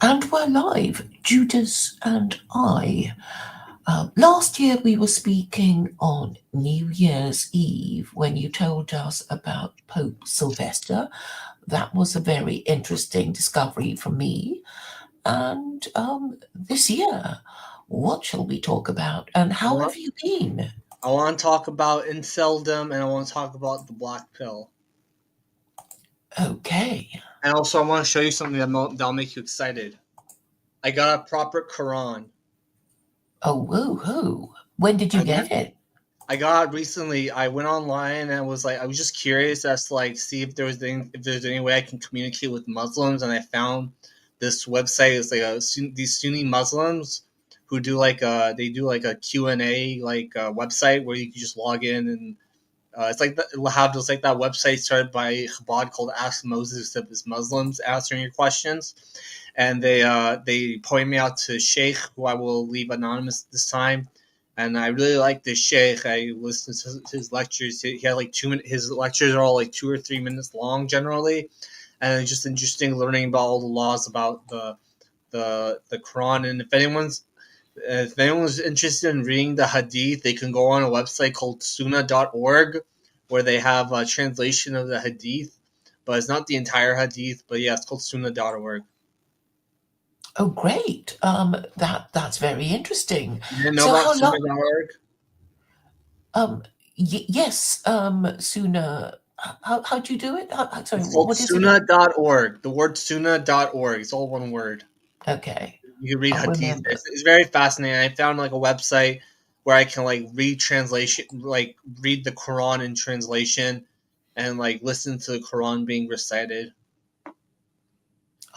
And we're live, Judas and I. Last year we were speaking on New Year's Eve when you told us about Pope Sylvester. That was a very interesting discovery for me. And this year, what shall we talk about? And I how want have you been? I want to talk about inceldom, and I want to talk about the black pill. Okay. And also, I want to show you something that'll make you excited. I got a proper Quran. Oh, woo hoo. When did you I get went. it? I got it recently. I went online and I was just curious as to see if there's any way I can communicate with Muslims, and I found this website. It's like these Sunni Muslims who do they do like a Q&A website where you can just log in and it's like it's like that website started by Chabad called Ask Moses, except it's Muslims answering your questions, and they point me out to Sheikh, who I will leave anonymous this time. And I really like this Sheikh. I listened to his lectures. He had like 2 minutes. His lectures are all like 2 or 3 minutes long generally, and it's just interesting learning about all the laws about the Quran. And if anyone's interested in reading the Hadith, they can go on a website called Sunnah.org, where they have a translation of the Hadith, but it's not the entire Hadith. But yeah, it's called Sunnah.org. Oh, great. That's very interesting. You didn't know So about how long? Sunnah.org? Um, yes, sooner. How do you do it? Sorry, It's called what is it again? Sunnah.org. The word Sunnah.org. It's all one word. Okay, You can read I'll Hadith. remember. It's very fascinating. I found like a website where I can read translation, read the Quran in translation, and listen to the Quran being recited.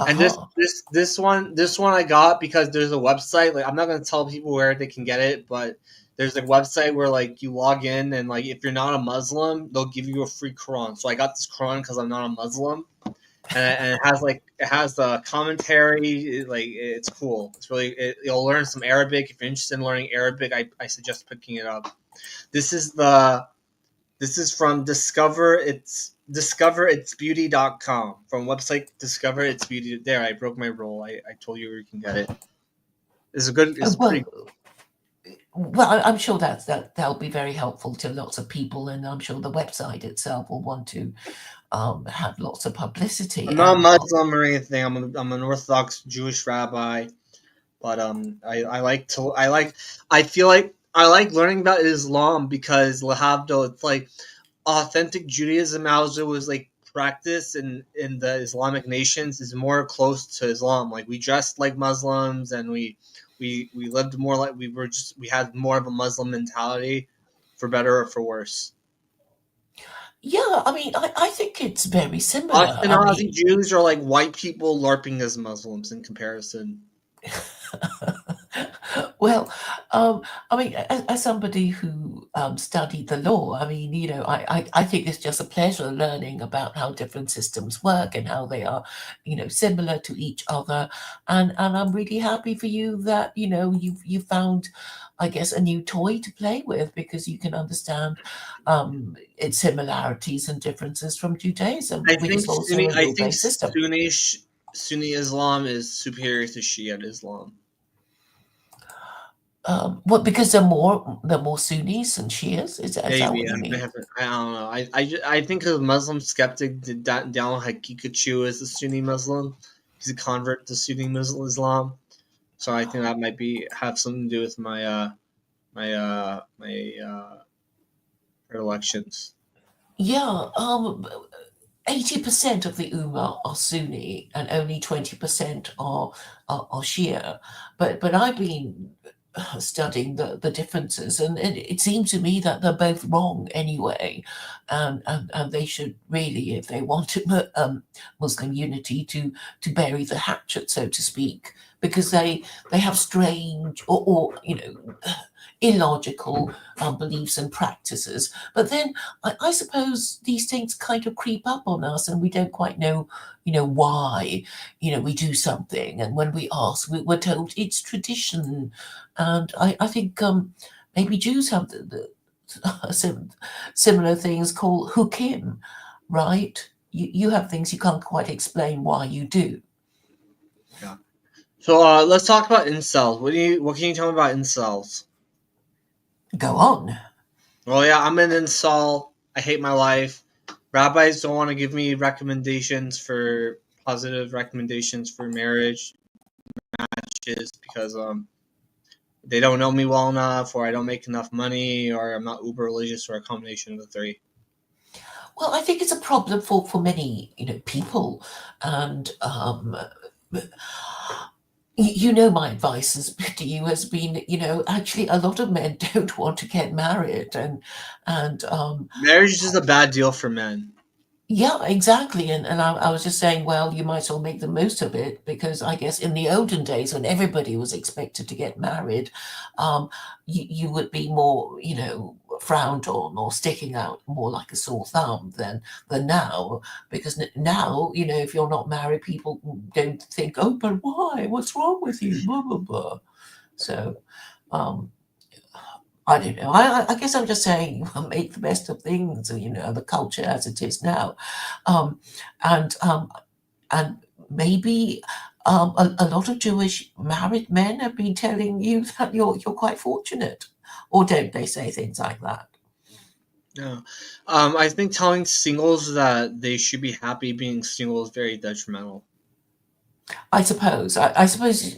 And Aha. this one I got because there's a website. Like I'm not gonna tell people where they can get it, but there's a website where you log in and if you're not a Muslim, they'll give you a free Quran. So I got this Quran because I'm not a Muslim, and it has the commentary. It's cool. It's really you'll learn some Arabic if you're interested in learning Arabic. I suggest picking it up. This is the this is from discoveritsbeauty.com, from website Discover Its Beauty. There, I broke my rule. I told you where you can get it. Oh, It's pretty. well, I'm sure that'll be very helpful to lots of people, and I'm sure the website itself will want to have lots of publicity. I'm not Muslim or anything. I'm an Orthodox Jewish rabbi, but I like to I feel like I like learning about Islam because lahabdo, it's like authentic Judaism as it was practiced in the Islamic nations is more close to Islam. Like we dressed like Muslims, and we lived more like we had more of a Muslim mentality, for better or for worse. Yeah, I mean, I think it's very similar. I Ashkenazi mean, Jews are like white people LARPing as Muslims in comparison. well, I mean, as somebody who studied the law, I mean, I think it's just a pleasure learning about how different systems work and how they are, similar to each other. And I'm really happy for you that you found, I guess, a new toy to play with because you can understand its similarities and differences from Judaism, which is also a I think rule-based system. Sunni Islam is superior to Shia Islam. What? Because they're more Sunnis and Shias. Is that Maybe what you mean? I don't know. I think a Muslim skeptic did that down Hakikachu as a Sunni Muslim. He's a convert to Sunni Muslim Islam, so I think that might be have something to do with my predilections. Yeah. 80% of the Ummah are Sunni and only 20% are Shia. But I've been studying the differences, and it seems to me that they're both wrong anyway, and they should really, if they want Muslim unity, to bury the hatchet, so to speak, because they have strange or illogical beliefs and practices. But then I suppose these things kind of creep up on us, and we don't quite know, why, we do something. And when we ask, we're told it's tradition. And I think maybe Jews have similar things called hukim, right? You have things you can't quite explain why you do. Yeah. So let's talk about incels. What can you tell me about incels? Go on. Well, yeah, I'm an incel. I hate my life. Rabbis don't want to give me positive recommendations for marriage matches because they don't know me well enough, or I don't make enough money, or I'm not uber religious, or a combination of the three. Well, I think it's a problem for many, people, and my advice to you has been, actually a lot of men don't want to get married, and Marriage is a bad deal for men. yeah, exactly. And I was just saying, well, you might as well make the most of it because I guess in the olden days when everybody was expected to get married, um, you would be more, frowned on or sticking out more like a sore thumb than now. Because now, if you're not married, people don't think, oh, but why? What's wrong with you? Blah, blah, blah. So, um, I don't know. I guess I'm just saying, make the best of things, the culture as it is now, um, and um, and maybe a lot of Jewish married men have been telling you that you're quite fortunate, or don't they say things like that? Yeah. I think telling singles that they should be happy being single is very detrimental. I suppose. I suppose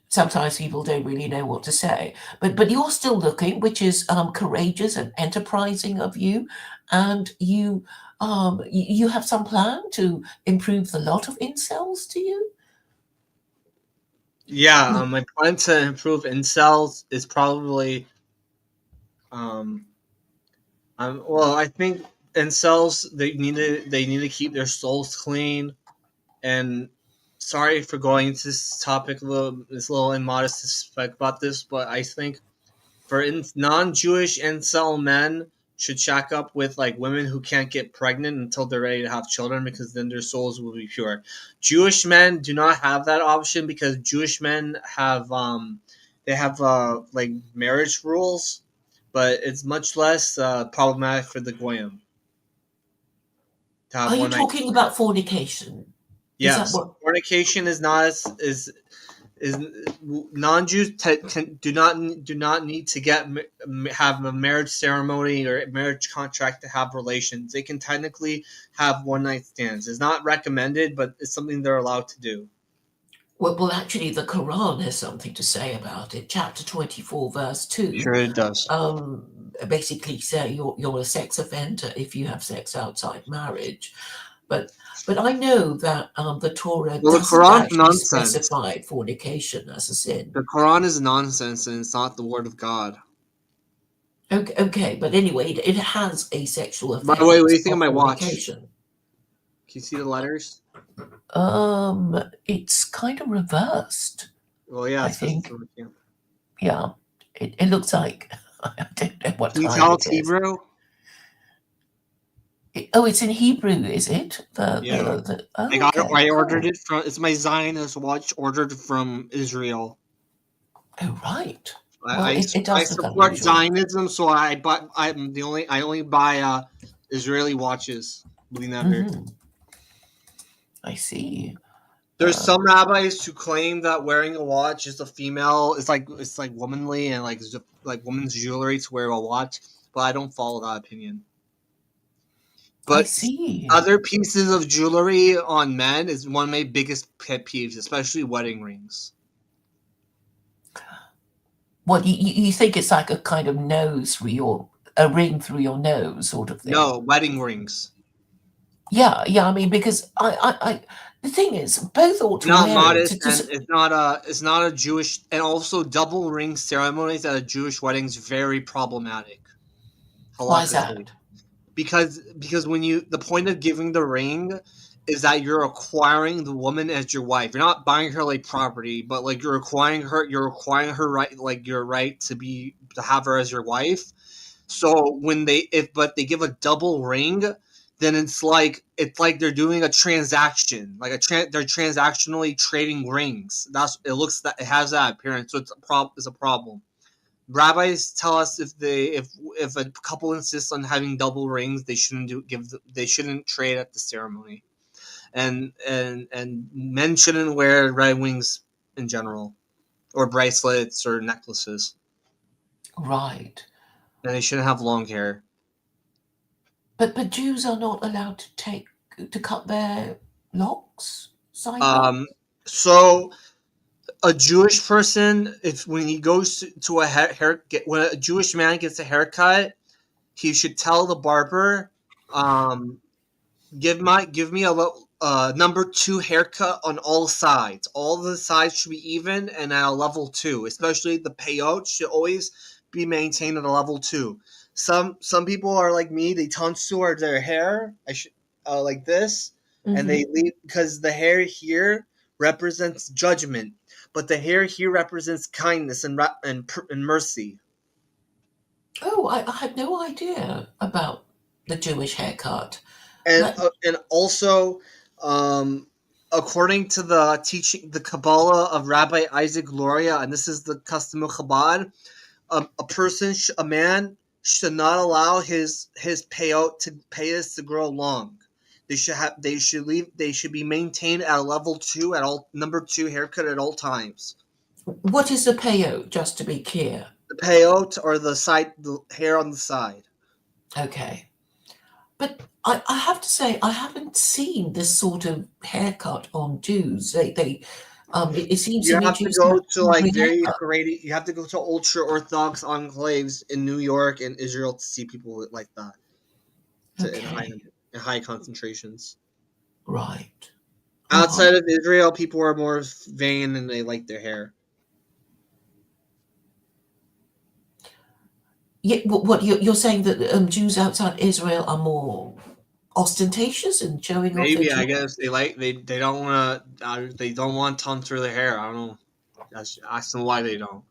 sometimes people don't really know what to say, but you're still looking, which is courageous and enterprising of you, and you have some plan to improve the lot of incels. Do you? Yeah, my plan to improve incels is probably um, well, I think incels they need to keep their souls clean. And sorry for going into this topic a little immodest to speak about this, but I think for non-Jewish incel men should shack up with like women who can't get pregnant until they're ready to have children because then their souls will be pure. Jewish men do not have that option because Jewish men have they have like marriage rules, but it's much less problematic for the goyim to have Are you one night talking stands. about fornication? Is that Yes, what? fornication is not is non-Jews do not need to have a marriage ceremony or a marriage contract to have relations. They can technically have one night stands. It's not recommended, but it's something they're allowed to do. Well, actually, the Quran has something to say about it. Chapter 24, verse Sure, 2, it does. basically say you're a sex offender if you have sex outside marriage. But but I know that the Torah Well, the doesn't Quran's actually nonsense. specify fornication as a sin. The Quran is nonsense, and it's not the word of God. Okay, okay, but anyway, it has a sexual By the way, what do offense you think of of my watch? fornication. Can you see the letters? It's kind of reversed, Well, yeah, I it's because it's think. from the camp. Yeah, it looks like I don't know what Can you time tell it it's is. Hebrew? Oh, it's in Hebrew, is it? Yeah. I Oh, got it. okay, I ordered cool. it from. It's my Zionist watch ordered from Israel. Oh, right. Well, I, I, it I does look support unusual. Zionism, so I only buy Israeli watches. Believe never. Hmm. I see. There's Uh, some rabbis who claim that wearing a watch is a female. It's like womanly and like woman's jewelry to wear a watch, but I don't follow that opinion. I But see. other pieces of jewelry on men is one of my biggest pet peeves, especially wedding rings. What you think it's like a kind of nose through a ring through your nose sort of thing? No, wedding rings. Yeah, yeah. I mean, because the thing is, both ought to Not wear it. modest, and it's not a Jewish, and also double ring ceremonies at a Jewish wedding is very problematic Why is halakhically. that? Because when you the point of giving the ring is that you're acquiring the woman as your wife. You're not buying her like property, but like you're acquiring her right, like your right to have her as your wife. So when they give a double ring, then it's like they're doing a transaction, like they're transactionally trading rings. That it has that appearance, so it's a problem. Rabbis tell us if a couple insists on having double rings, they shouldn't trade at the ceremony. and men shouldn't wear red wings in general, or bracelets or necklaces, Right. and they shouldn't have long hair. But Jews are not allowed to cut their locks, side Um, locks? so a Jewish person, if when he goes to a when a Jewish man gets a haircut, he should tell the barber, um, give me a number two haircut on all sides. All the sides should be even and at a level two. Especially the payout should always be maintained at a level two. Some people are like me; they tonsured their hair. I should like this, and they Hmm. leave because the hair here represents judgment, but the hair here represents kindness and mercy. Oh, I had no idea about the Jewish haircut. and That uh, and also, um, according to the teaching, the Kabbalah of Rabbi Isaac Luria, and this is the custom of Chabad, a man should not allow his payout to payas to grow long. They should be maintained at a level two at all number two haircut at all times. what is the peyo? Just to be clear. The payout or the hair on the side. Okay. But I have to say, I haven't seen this sort of haircut on Jews. It seems You to me have to Jews go have to like every very haircut. creative. You have to go to ultra orthodox enclaves in New York and Israel to see people like that Okay, in high concentrations. right. All right. Outside of Israel, people are more vain and they like their hair. Yeah, what you're saying that Jews outside Israel are more ostentatious in showing off their Maybe I jewelry? guess they don't want to they don't want tons through their hair. I don't know. Ask them why they don't.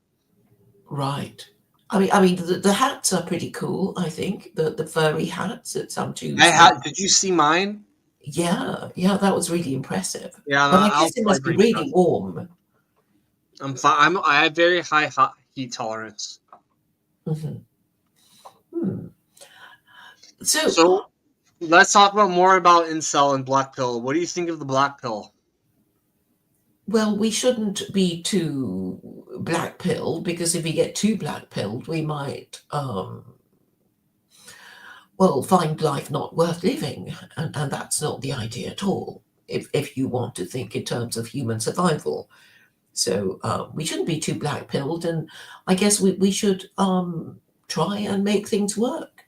Right. I mean, the hats are pretty cool. I think the furry hats that some Jews wear. Did you see mine? Yeah, yeah, that was really impressive. Yeah, But I I'll guess it probably must be bring it up. really warm. I'm fine. I have very high hot heat tolerance. Hmm. Hmm. So, So let's talk about more about incel and black pill. What do you think of the black pill? well, we shouldn't be too black pilled because if we get too black pilled, we might, well, find life not worth living, and that's not the idea at all. If you want to think in terms of human survival, so we shouldn't be too black pilled, and I guess we should try and make things work.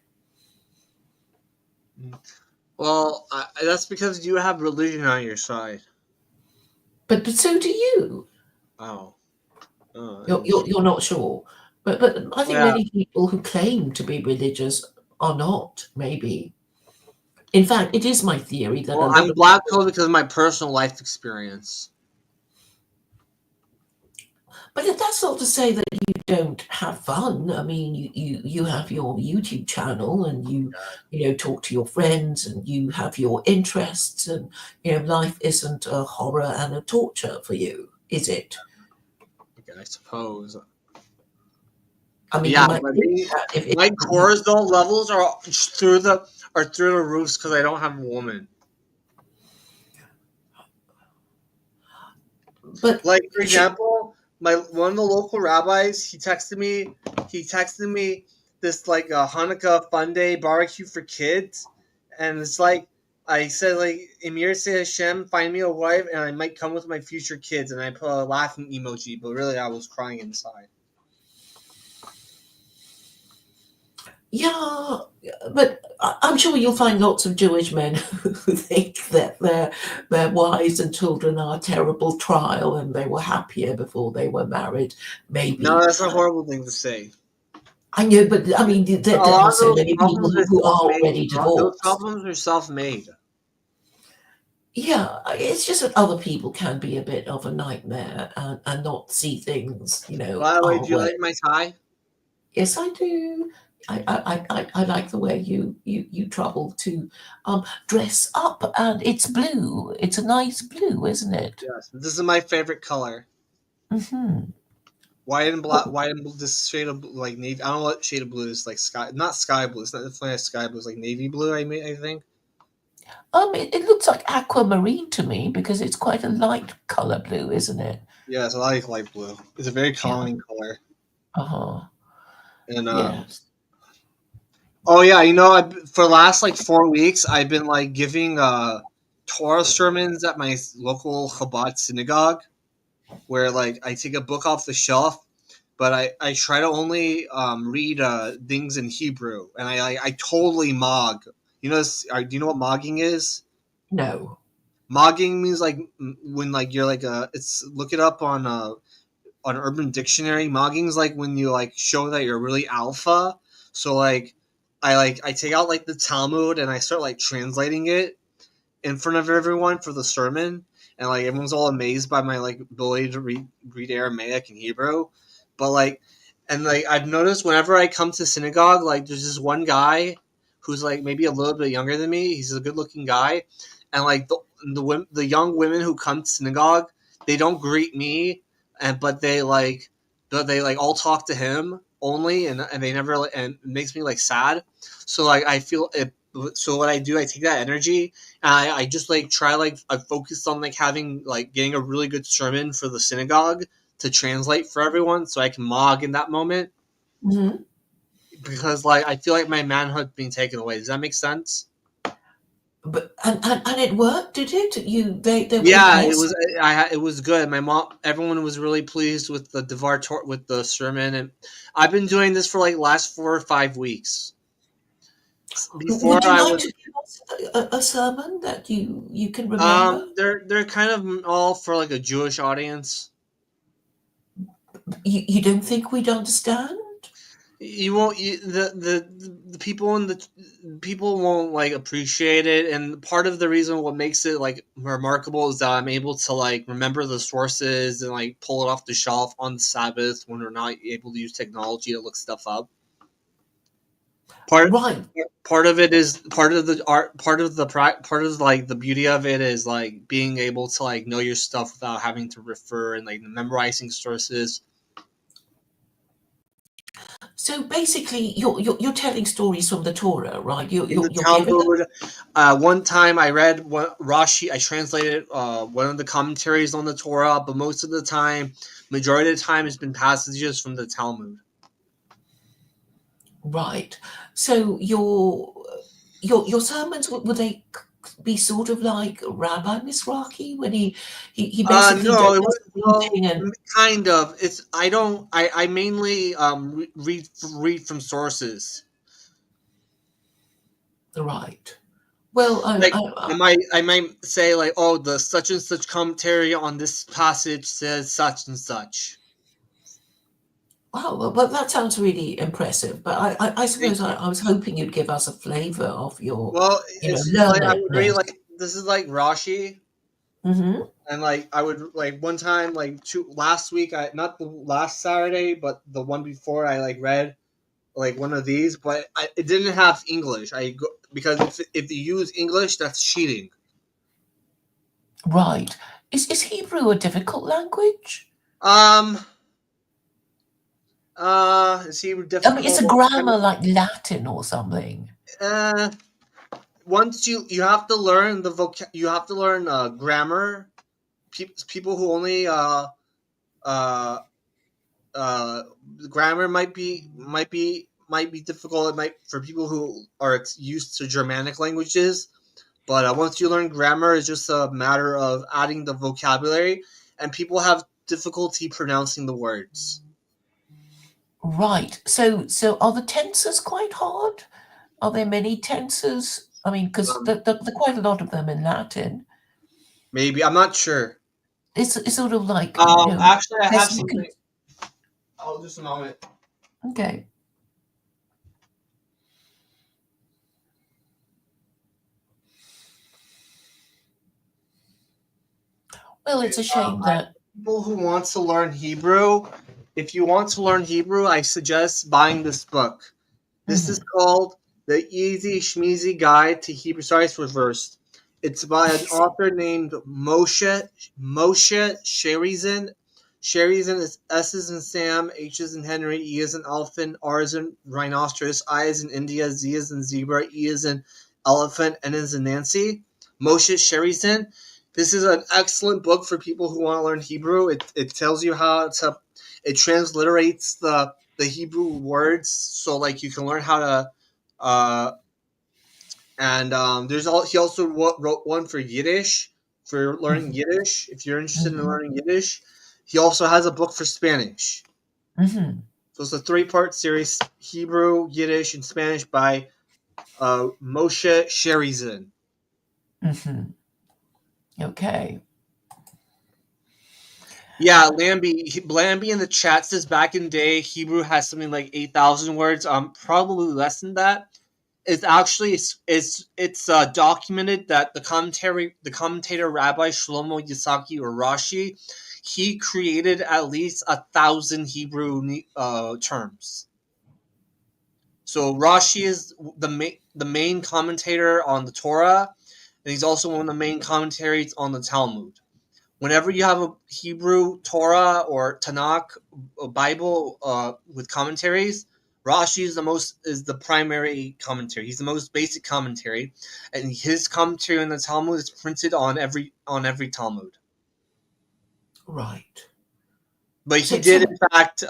Well, that's because you have religion on your side. But so do you. Oh, You're, you're, you're not sure. But I think yeah. many people who claim to be religious are not, maybe. In fact, it is my theory that a Well, lot I'm of black people, pill because of my personal life experience. but that's not to say that you don't have fun. I mean, you have your YouTube channel and you talk to your friends and you have your interests and life isn't a horror and a torture for you, is it? Okay, I suppose. I mean, you Yeah, might but think that if my cortisol levels are through the roofs because I don't have a woman. but Like for she, example, my one of the local rabbis, he texted me. He texted me this like a Hanukkah fun day barbecue for kids, and it's like I said like Emir say Hashem, find me a wife, and I might come with my future kids, and I put a laughing emoji, but really I was crying inside. Yeah, but I'm sure you'll find lots of Jewish men who think that their wives and children are a terrible trial and they were happier before they were married. No, Maybe that's a horrible thing to say. I know, but I mean, A there lot are of so those many people problems are who are self-made. already Those divorced. problems are self-made. Yeah, it's just that other people can be a bit of a nightmare and not see things, By the way, our do you way. like my tie? Yes, I do. I like the way you trouble to dress up, and it's blue. It's a nice blue, isn't it? Yes, this is my favorite color. Hmm. White and black, Oh, white and this shade of like navy. I don't know what shade of blue is like sky, not sky blue. It's not definitely sky blue. It's like navy blue. I think. It looks like aquamarine to me because it's quite a light color blue, isn't it? Yeah, it's a light blue. It's a very Yeah. calming color. Uh-huh. And Yes. oh yeah, for the last like 4 weeks, I've been like giving Torah sermons at my local Chabad synagogue, where like I take a book off the shelf, but I try to only read things in Hebrew, and I totally mog. Do you know what mogging is? No. Mogging means like when like you're like it's look it up on Urban Dictionary. Mogging's like when you like show that you're really alpha. So I take out like the Talmud and I start like translating it in front of everyone for the sermon, and like everyone's all amazed by my like ability to read Aramaic and Hebrew. But like, and like I've noticed whenever I come to synagogue, like there's this one guy who's like maybe a little bit younger than me. He's a good looking guy, and like the young women who come to synagogue, they don't greet me, and but they like all talk to him only, and they never, and it makes me like sad. So like I feel it. So what I do, I take that energy and I just like try like I focused on like having like getting a really good sermon for the synagogue to translate for everyone so I can mog in that moment, Hmm. because like I feel like my manhood being taken away. Does that make sense? But and it worked, did it? They were Yeah, it impressed. was. It was good. My mom, everyone was really pleased with the with the sermon, and I've been doing this for like last 4 or 5 weeks. Before Would you I like was to give us a sermon that you can remember? they're kind of all for like a Jewish audience. You don't think we'd understand? You won't the people in the people won't like appreciate it, and part of the reason what makes it like remarkable is that I'm able to like remember the sources and like pull it off the shelf on the Sabbath when we're not able to use technology to look stuff up. part Right. Part of it is part of the art, part of like the beauty of it is like being able to like know your stuff without having to refer and like memorizing sources. So basically, you're telling stories from the Torah, right? In the You're giving them. Talmud, one time I read Rashi. I translated one of the commentaries on the Torah, but most of the time, majority of the time, it's been passages from the Talmud. Right. So your sermons would they be sort of like Rabbi Misraki when he basically No, it does was the well, reading and kind of. It's I don't. I mainly read from sources. right. Well, Like I might say like, oh, the such and such commentary on this passage says such and such. wow, well, that sounds really impressive. But I Thank suppose you. I was hoping you'd give us a flavour of your, Well, it's like I would read learnedness. like this is like Rashi, Hmm. and like I would like one time like two last week, I not the last Saturday but the one before, I like read like one of these, but it didn't have English. Because if you use English, that's cheating. Right. Is Hebrew a difficult language? Um, is he I mean, is the difficult? grammar like Latin or something? Uh, Once you have to learn you have to learn grammar. People who only uh uh grammar might be difficult. It might for people who are used to Germanic languages. But once you learn grammar, it's just a matter of adding the vocabulary, and people have difficulty pronouncing the words. Right. So are the tenses quite hard? Are there many tenses? I mean, because Um, the quite a lot of them in Latin. Maybe I'm not sure. It's sort of like, Actually, I have best you can. something. Oh, just a moment. Okay. Well, it's a shame that. People who want to learn Hebrew, if you want to learn Hebrew, I suggest buying this book. This is Mhm. called The Easy Schmeezy Guide to Hebrew. Sorry, it's reversed. It's by an author named Moshe Sherizin. Sherizin is S is in Sam, H is in Henry, E is in elephant, R is in rhinoceros, I is in India, Z is in zebra, E is in Elephant and His Nancy, Moshe Sherizin. This is an excellent book for people who want to learn Hebrew. It tells you how to, it transliterates the Hebrew words, so like you can learn how to, and there's all, he also wrote one for Yiddish, for learning Mhm. Yiddish. If you're interested in Mhm. learning Yiddish, he also has a book for Spanish. Mhm. So it's a 3-part series: Hebrew, Yiddish, and Spanish by Moshe Sherizin. Mhm. Okay. Yeah, Lambie in the chat says back in the day Hebrew has something like 8,000 words. Probably less than that. It's actually it's documented that the commentator Rabbi Shlomo Yisaki, or Rashi, he created at least 1,000 Hebrew terms. So Rashi is the main commentator on the Torah, and he's also one of the main commentaries on the Talmud. Whenever you have a Hebrew Torah or Tanakh, a Bible with commentaries, Rashi is the primary commentary. He's the most basic commentary, and his commentary on the Talmud is printed on every Talmud. Right. But he So, did so in fact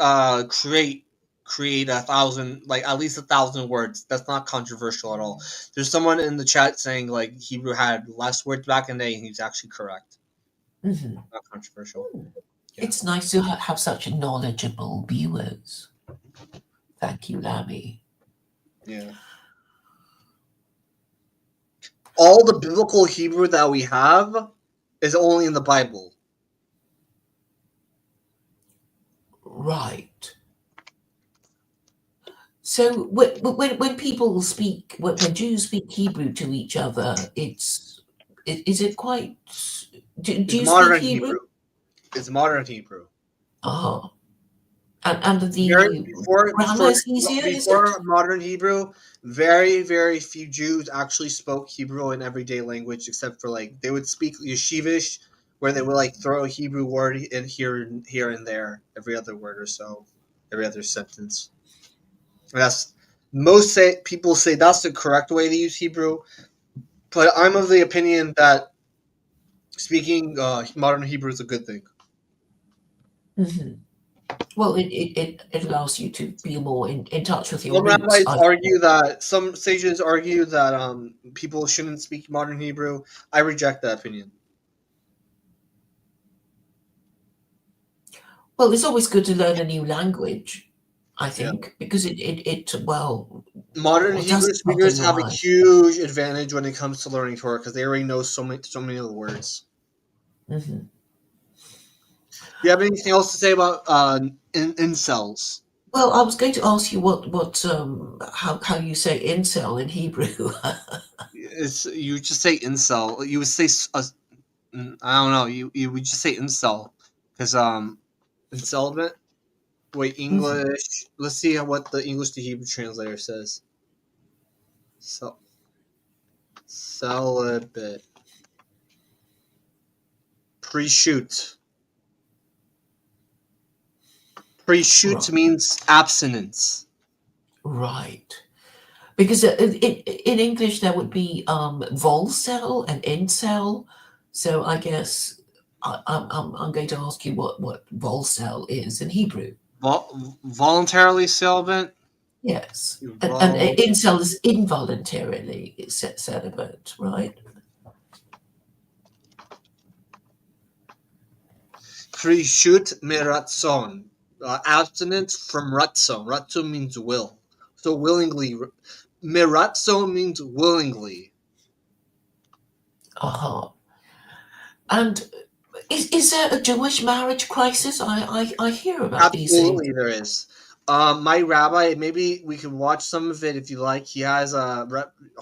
create 1,000, like at least 1,000 words. That's not controversial at all. There's someone in the chat saying like Hebrew had less words back in the day, and he's actually correct. mhm. Not controversial. Yeah. It's nice to have such knowledgeable viewers. Thank you, Lammy. Yeah. All the biblical Hebrew that we have is only in the Bible. Right. So when people speak, when Jews speak Hebrew to each other, is it quite? Do It's you speak modern Hebrew? Hebrew. It's modern Hebrew. Ah, and Very the grammar before is easier, is it? before modern Hebrew, very few Jews actually spoke Hebrew in everyday language, except for like they would speak Yeshivish, where they would like throw a Hebrew word in here and there every other word or so, every other sentence. And that's people say that's the correct way to use Hebrew, but I'm of the opinion that speaking modern Hebrew is a good thing. Hmm. Well, it allows you to be more in touch with your Some roots. rabbis argue that some sages argue that people shouldn't speak modern Hebrew. I reject that opinion. Well, it's always good to learn a new language, I Yeah, think, because well, modern it does Hebrew soften speakers your have a mind. huge advantage when it comes to learning Torah because they already know so many of the words. Hmm. Do you have anything else to say about incels? Well, I was going to ask you how you say incel in Hebrew. It's you just say incel. You would say I don't know. You would just say incel because incelibate. Wait, Mhm. English. Let's see what the English to Hebrew translator says. So celibate. Pre-shoot. Pre-shoot Right, means abstinence. right. Because in English there would be volcel and incel. So I guess I'm going to ask you what volcel is in Hebrew. Voluntarily celibate. Yes, and Vol incel is involuntarily celibate, right? Pre-shoot meratzon. Abstinence from ratzon. Ratzon means will. So willingly. Meratzon means willingly. Uh-huh. And is there a Jewish marriage crisis? I hear about these things. Absolutely, there is. My rabbi, maybe we could watch some of it if you like. He has a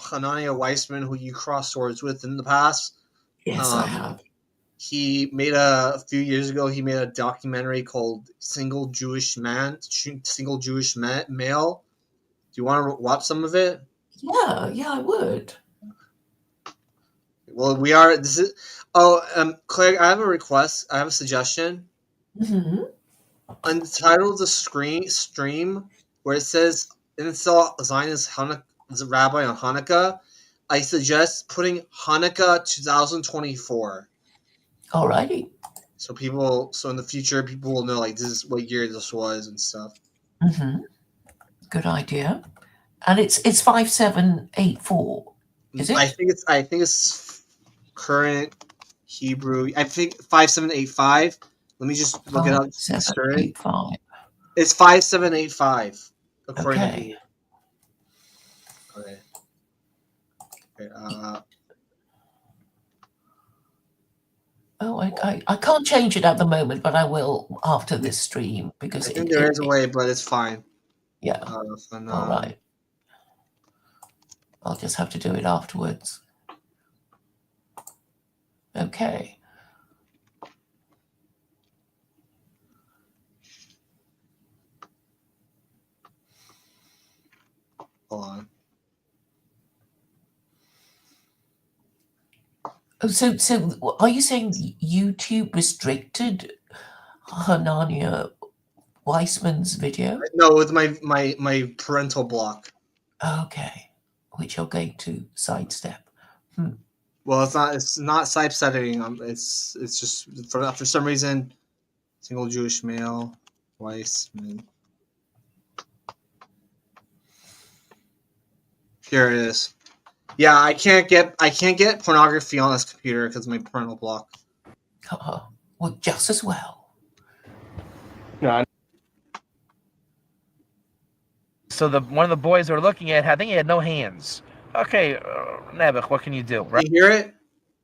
Hananiah Weissman who you crossed swords with in the past. Yes, I Um, have. he made a few years ago. He made a documentary called Single Jewish Male." Do you want to watch some of it? Yeah, yeah, I would. Well, we are. This is. Oh, Claire, I have a request. I have a suggestion. Hmm. On the title of the stream where it says "Incel Zionist Hanukkah, Rabbi on Hanukkah," I suggest putting Hanukkah 2024. Alrighty. So in the future, people will know like this is what year this was and stuff. Good idea. And it's 5784, is I it? think it's current Hebrew. I think 5785. Let me just look it up to be certain. 5785. It's 5785 according to Okay. Google. Okay. Oh, I can't change it at the moment, but I will after this stream because I think there is a way, but it's fine. Yeah. All right. I'll just have to do it afterwards. Okay. Hold on. Oh, so are you saying YouTube restricted Hanania Weissman's video? No, with my parental block. Okay, which you're going to sidestep. Well, it's not sidestepping. It's just for some reason, single Jewish male, Weissman. Here it is. Yeah, I can't get pornography on this computer because of my parental block. Well, just as well. No. So one of the boys they were looking at, I think he had no hands. Okay, Nebuch, what can you do? Right? You hear it?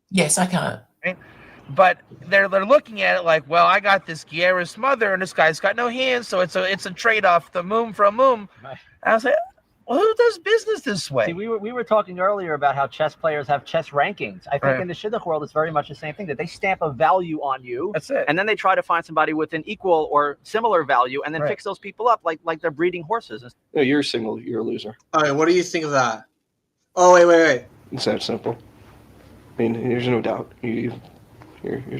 Yes, I can. Right? But they're looking at it like, well, I got this Gier's mother, and this guy's got no hands, so it's a trade off, the moom for a moom. Right. I was like, well, who does business this way? See, we were talking earlier about how chess players have chess rankings. I think in the shidduch world, it's very much the same thing, that they stamp a value on you. That's it. And then they try to find somebody with an equal or similar value and then fix those people up like they're breeding horses. No, you're single. You're a loser. All right, what do you think of that? Oh, wait. It's that simple. I mean, there's no doubt. You're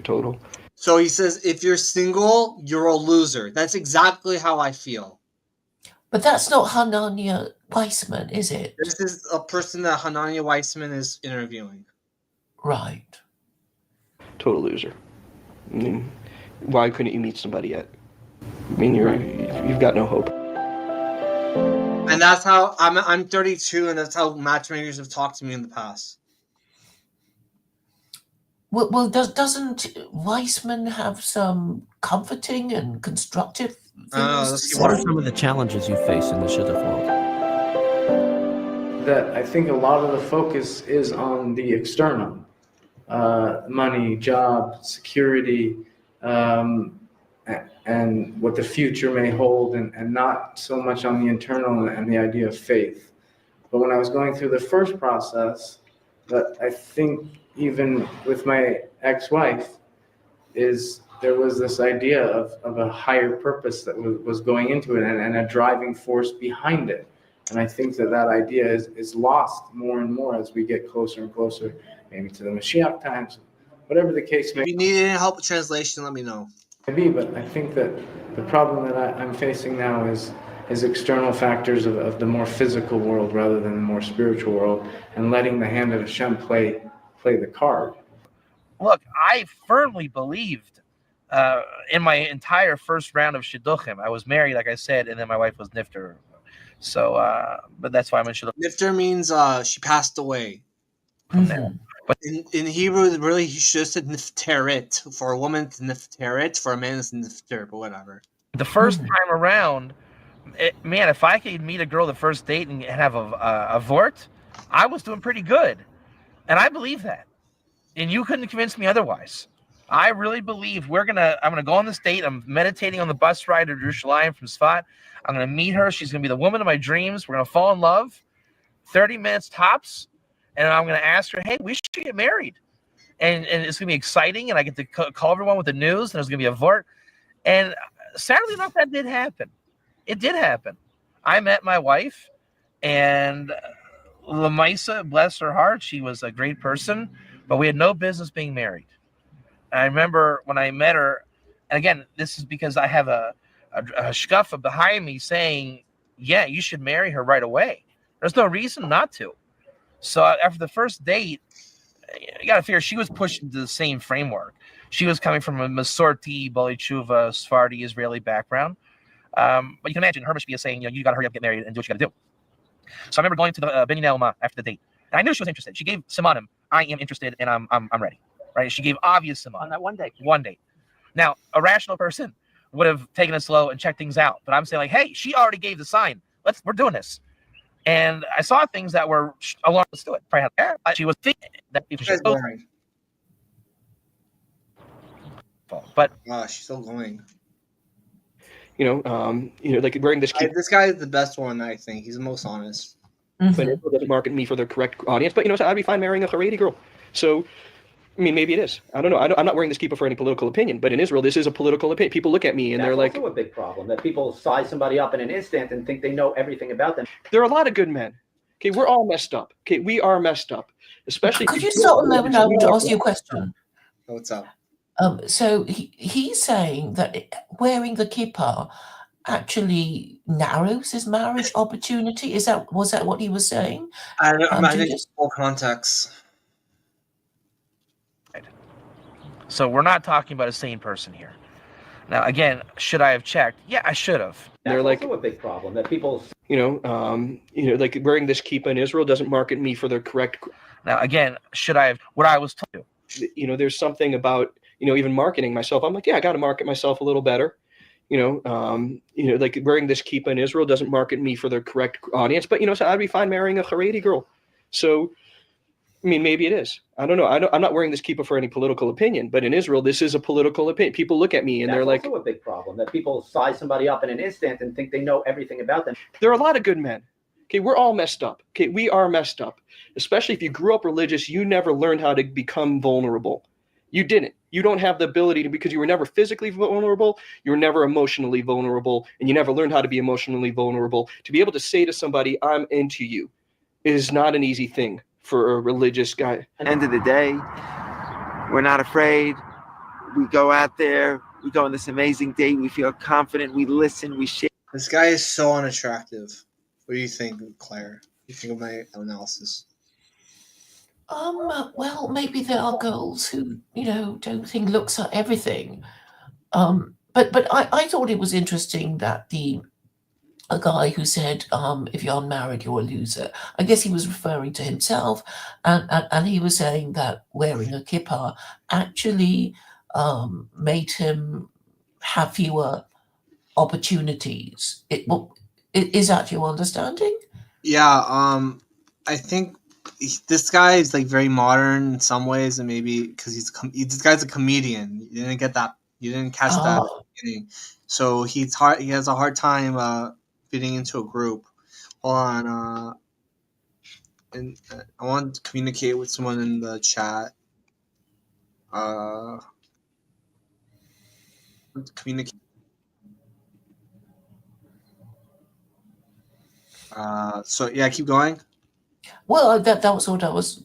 total. So he says, if you're single, you're a loser. That's exactly how I feel. But that's not Hanania Weissman, is it? This is a person that Hanania Weissman is interviewing. Right. Total loser. I mean, why couldn't you meet somebody yet? I mean, you've got no hope. And that's how I'm 32, and that's how matchmakers have talked to me in the past. Well, doesn't Weissman have some comforting and constructive things? What are some of the challenges you face in the shidduch world? That I think a lot of the focus is on the external, money, job, security, and what the future may hold, and not so much on the internal and the idea of faith. But when I was going through the first process, that I think even with my ex-wife, is there was this idea of a higher purpose that was going into it and a driving force behind it. And I think that idea is lost more and more as we get closer and closer, maybe to the Mashiach times, whatever the case may be. If you need any help with translation, let me know. Maybe, but I think that the problem that I'm facing now is external factors of the more physical world rather than the more spiritual world, and letting the hand of Hashem play the card. Look, I firmly believed in my entire first round of shidduchim. I was married, like I said, and then my wife was nifter. So, but that's why I'm in shidduch. Nifter means she passed away. Mm-hmm. But in Hebrew, really, he should have said nifteret. For a woman, it's nifteret. For a man, it's nifter, but whatever. The first time around, man, if I could meet a girl the first date and have a vort, I was doing pretty good. And I believe that. And you couldn't convince me otherwise. I really believe I'm gonna go on this date. I'm meditating on the bus ride to Jerusalem from Sfat. I'm gonna meet her. She's gonna be the woman of my dreams. We're gonna fall in love, 30 minutes tops, and I'm gonna ask her, hey, we should get married. And it's gonna be exciting, and I get to call everyone with the news, and there's gonna be a vort. And sadly enough, that did happen. It did happen. I met my wife, and Lamaisa, bless her heart, she was a great person, but we had no business being married. And I remember when I met her, and again, this is because I have a shkafa behind me saying, yeah, you should marry her right away. There's no reason not to. So after the first date, you got to figure she was pushed into the same framework. She was coming from a Masorti, Bali Tshuva, Sephardi, Israeli background. But you can imagine her mashpia saying, you got to hurry up, get married, and do what you got to do. So I remember going to the Ben Elma after the date, and I knew she was interested. She gave simanim, I am interested, and I'm ready. Right? She gave obvious simanim on that one date. One date. Now, a rational person would have taken it slow and checked things out. But I'm saying, like, hey, she already gave the sign. We're doing this. And I saw things that were along. Let's do it. She was thinking that if she But she's still going. Like wearing this. This guy is the best one. I think he's the most honest. But it doesn't market me for the correct audience. But so I'd be fine marrying a Haredi girl. So. I mean, maybe it is. I don't know. I'm not wearing this kippah for any political opinion, but in Israel, this is a political opinion. People look at me and they're like, "That's also a big problem that people size somebody up in an instant and think they know everything about them." There are a lot of good men. Okay, we're all messed up. Okay, we are messed up, especially. Could you stop a moment? I want to ask you a question. What's up? So he's saying that wearing the kippah actually narrows his marriage opportunity. Was that what he was saying? I think it's full context. So we're not talking about a sane person here. Now, again, should I have checked? Yeah, I should have. That's also a big problem that people. Like wearing this kippah in Israel doesn't market me for the correct. Now, again, should I have? What I was told. There's something about even marketing myself. I'm like, yeah, I got to market myself a little better. Like wearing this kippah in Israel doesn't market me for the correct audience. But so I'd be fine marrying a Haredi girl. So. I mean, maybe it is. I don't know. I'm not wearing this kippah for any political opinion, but in Israel, this is a political opinion. People look at me and they're like, "That's also a big problem that people size somebody up in an instant and think they know everything about them." There are a lot of good men. Okay, we're all messed up. Okay, we are messed up. Especially if you grew up religious, you never learned how to become vulnerable. You didn't. You don't have the ability to, because you were never physically vulnerable, you were never emotionally vulnerable, and you never learned how to be emotionally vulnerable. To be able to say to somebody, "I'm into you," is not an easy thing for a religious guy. At the end of the day, we're not afraid. We go out there, we go on this amazing date, we feel confident, we listen, we share. This guy is so unattractive. What do you think, Claire? What do you think of my analysis? Well, maybe there are girls who, don't think looks are everything. But I thought it was interesting that a guy who said, if you're unmarried, you're a loser. I guess he was referring to himself, and he was saying that wearing a kippah actually made him have fewer opportunities. Is that your understanding? Yeah, I think this guy is like very modern in some ways, and maybe because this guy's a comedian. You didn't get that. You didn't catch that at the beginning. So he has a hard time fitting into a group. Hold on, and I want to communicate with someone in the chat. Communicate. So yeah, keep going. Well, that was what I was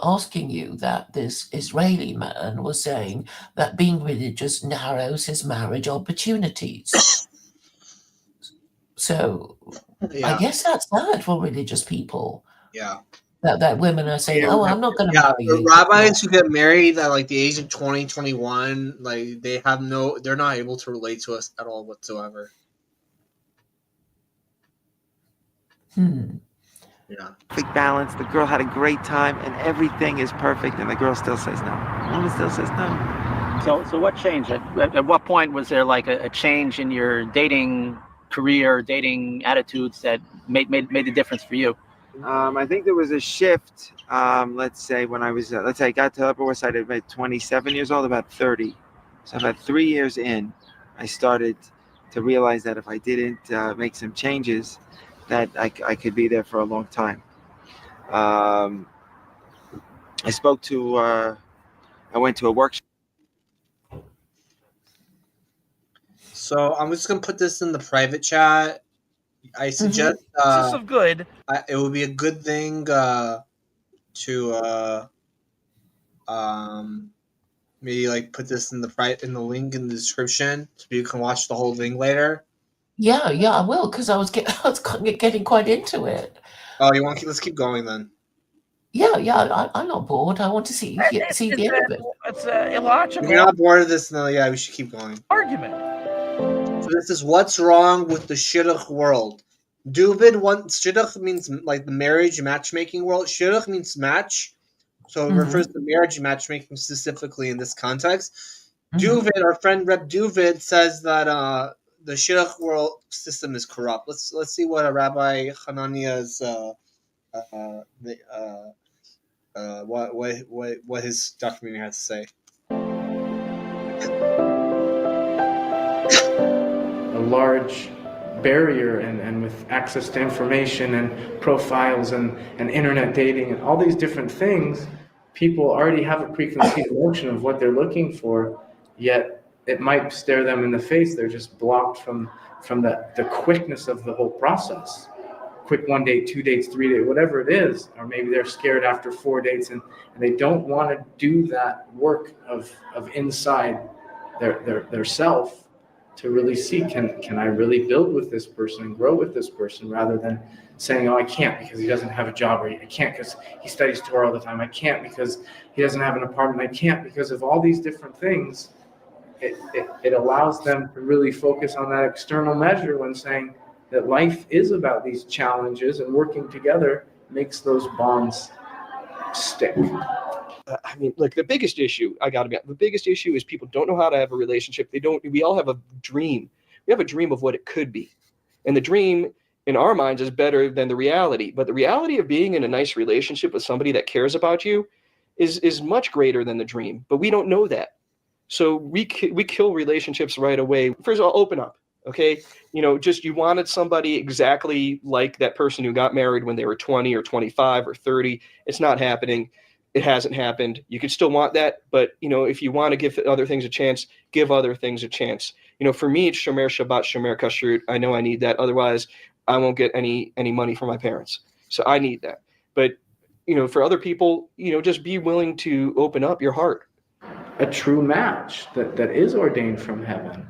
asking you, that this Israeli man was saying that being religious narrows his marriage opportunities. So Yeah. I guess that's bad for religious people. Yeah. That women are saying, "Oh, I'm not going to marry you." Rabbis who get married at like the age of 20, 21, like they're not able to relate to us at all whatsoever. Yeah. Perfect balance. The girl had a great time and everything is perfect, and the girl still says no. The woman still says no. So what changed? At what point was there like a change in your dating career, dating attitudes that made the difference for you? I think there was a shift. Let's say when I was, I got to Upper West Side at about 27 years old, about 30. So about 3 years in, I started to realize that if I didn't make some changes, that I could be there for a long time. I went to a workshop. So I'm just gonna put this in the private chat. I suggest this is good. It would be a good thing to maybe like put this in the link in the description so you can watch the whole thing later. Yeah, I will, because I was getting quite into it. Oh, let's keep going then. Yeah, I'm not bored. I want to see the end of it. It's an illogical You're not bored of this? No, yeah, we should keep going. argument. So this is what's wrong with the shidduch world. Shidduch means like the marriage matchmaking world. Shidduch means match, so it refers to marriage matchmaking specifically in this context. Duvid, our friend Reb Duvid, says that the shidduch world system is corrupt. Let's see what Rabbi Hananiah's what his documentary has to say. A large barrier and with access to information and profiles and internet dating and all these different things, people already have a preconceived notion of what they're looking for, yet it might stare them in the face. They're just blocked from the quickness of the whole process. Quick 1 date, 2 dates, 3 dates, whatever it is, or maybe they're scared after 4 dates and they don't want to do that work of inside their self to really see, can I really build with this person and grow with this person, rather than saying, oh, I can't because he doesn't have a job, or I can't because he studies Torah all the time, I can't because he doesn't have an apartment, I can't because of all these different things. It allows them to really focus on that external measure when saying that life is about these challenges, and working together makes those bonds stick. I mean, like the biggest issue is people don't know how to have a relationship. We all have a dream. We have a dream of what it could be. And the dream in our minds is better than the reality. But the reality of being in a nice relationship with somebody that cares about you is much greater than the dream. But we don't know that. So we kill relationships right away. First of all, open up. Okay. Just you wanted somebody exactly like that person who got married when they were 20 or 25 or 30. It's not happening. It hasn't happened. You could still want that, but if you want to give other things a chance, give other things a chance. For me, it's Shomer Shabbat, Shomer Kashrut. I know I need that. Otherwise, I won't get any money from my parents. So I need that. But for other people, just be willing to open up your heart. A true match that is ordained from heaven,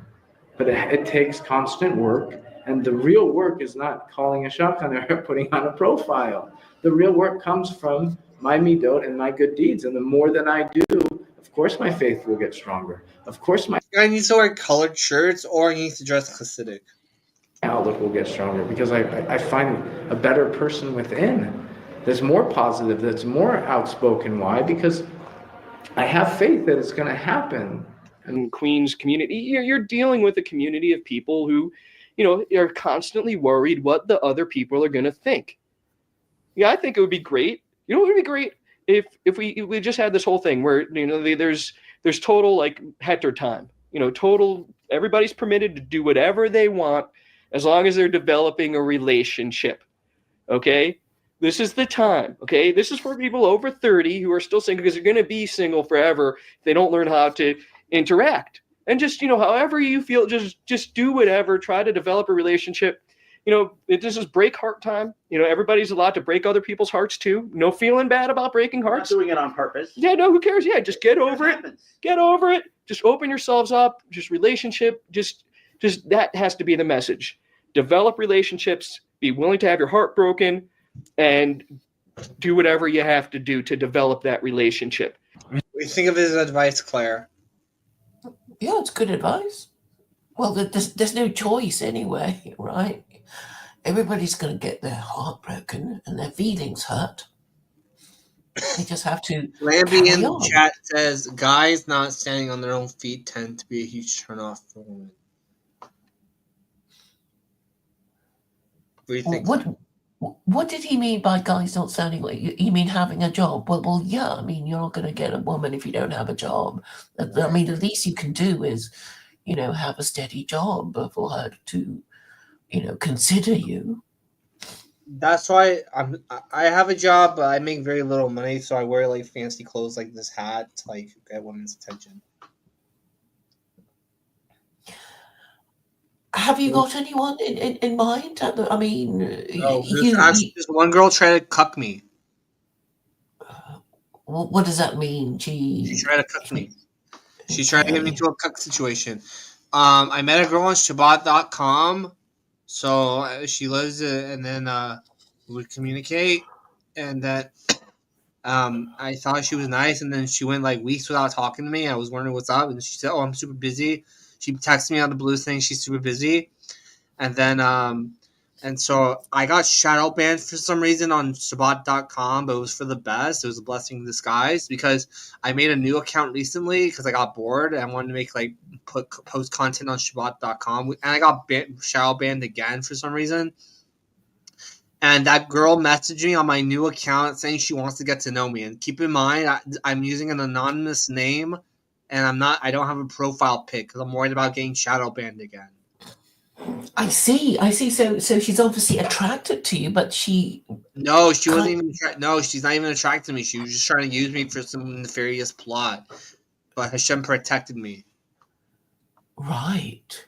but it takes constant work. And the real work is not calling a shotgun or putting on a profile. The real work comes from my midot and my good deeds. And the more that I do, of course my faith will get stronger. Of course my guy needs to wear colored shirts, or he needs to dress Hasidic. outlook will get stronger, because I find a better person within that's more positive, that's more outspoken. Why? Because I have faith that it's going to happen. And Queens community, you're dealing with a community of people who, are constantly worried what the other people are going to think. Yeah, I think it would be great. It would be great if we just had this whole thing where there's total like heter time. Total, everybody's permitted to do whatever they want as long as they're developing a relationship. Okay, this is the time. Okay, this is for people over 30 who are still single, because they're going to be single forever if they don't learn how to interact. And just however you feel, just do whatever. Try to develop a relationship. This is break heart time. Everybody's allowed to break other people's hearts too. No feeling bad about breaking hearts. Not doing it on purpose. Yeah, no, who cares? Yeah, just get over it. Get over it. Just open yourselves up. Just relationship. Just that has to be the message. Develop relationships. Be willing to have your heart broken, and do whatever you have to do to develop that relationship. We think of his advice, Claire. Yeah, it's good advice. Well, there's no choice anyway, right? Everybody's going to get their heart broken and their feelings hurt. They just have to. Lamby in the chat says, guys not standing on their own feet tend to be a huge turnoff for women. What do you think? What did he mean by guys not standing? You mean having a job? Well, yeah. I mean, you're not going to get a woman if you don't have a job. I mean, the least you can do is, have a steady job for her to, consider you. That's why I have a job, but I make very little money, so I wear like fancy clothes like this hat to like get women's attention. Have you got anyone in mind? I mean, there's one girl trying to cuck me. What does that mean? She tried to cuck me. She tried to get me into a cuck situation. I met a girl on Shabbat.com. So she lives, and then we would communicate, and then I thought she was nice, and then she went like weeks without talking to me. I was wondering what's up, and she said, "Oh, I'm super busy." She texted me out of the blue saying she's super busy, and then and so I got shadow banned for some reason on Shabbat.com, but it was for the best. It was a blessing in disguise because I made a new account recently because I got bored and I wanted to make like post content on Shabbat.com, and I got shadow banned again for some reason. And that girl messaged me on my new account saying she wants to get to know me. And keep in mind, I'm using an anonymous name, and I don't have a profile pic because I'm worried about getting shadow banned again. I see. So she's obviously attracted to you, but No, she wasn't even. No, she's not even attracted to me. She was just trying to use me for some nefarious plot. But Hashem protected me. Right.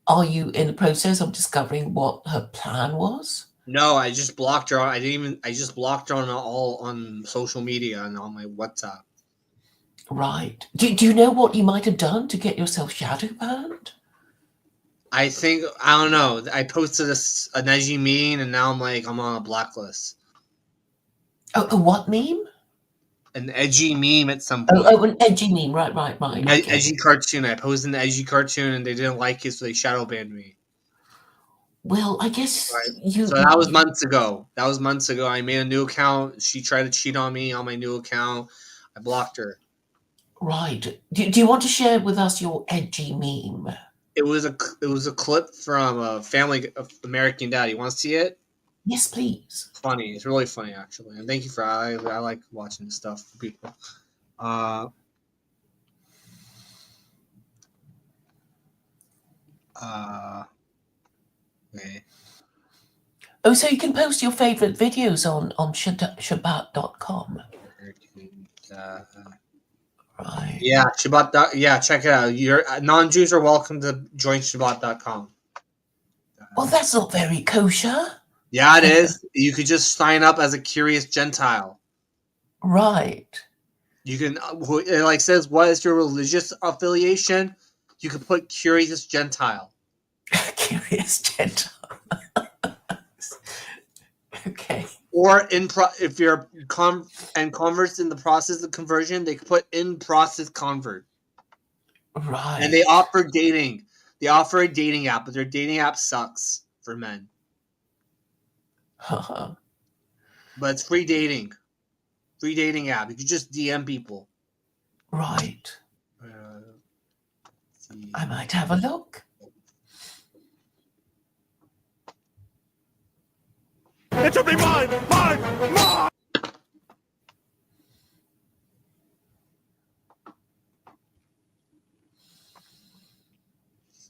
Are you in the process of discovering what her plan was? No, I just blocked her. I just blocked her on social media and on my WhatsApp. Right. Do you know what you might have done to get yourself shadow banned? I don't know. I posted an edgy meme, and now I'm on a blacklist. A what meme? An edgy meme at some point. Oh, an edgy meme. Right. Okay. Edgy cartoon. I posted an edgy cartoon, and they didn't like it, so they shadow banned me. Well, I guess Right. So that was months ago. I made a new account. She tried to cheat on me on my new account. I blocked her. Right. Do you want to share with us your edgy meme? It was a clip from a Family American Dad. You want to see it? Yes, please. Funny. It's really funny, actually. And thank you for I like watching this stuff for people. Okay. Oh, so you can post your favorite videos on Shabbat.com. Right. Yeah, Shabbat. Yeah, check it out. Your non-Jews are welcome to join Shabbat.com. Well, that's not very kosher. Yeah, it is. You could just sign up as a curious Gentile. Right. You can, it says, what is your religious affiliation? You can put curious Gentile. Curious Gentile. Okay. Or if you're converts in the process of conversion, they can put in process convert. Right. And they offer dating. They offer a dating app, but their dating app sucks for men. Uh-huh. But it's free dating. Free dating app. You can just DM people. Right. I might have a look. It should be mine! Mine!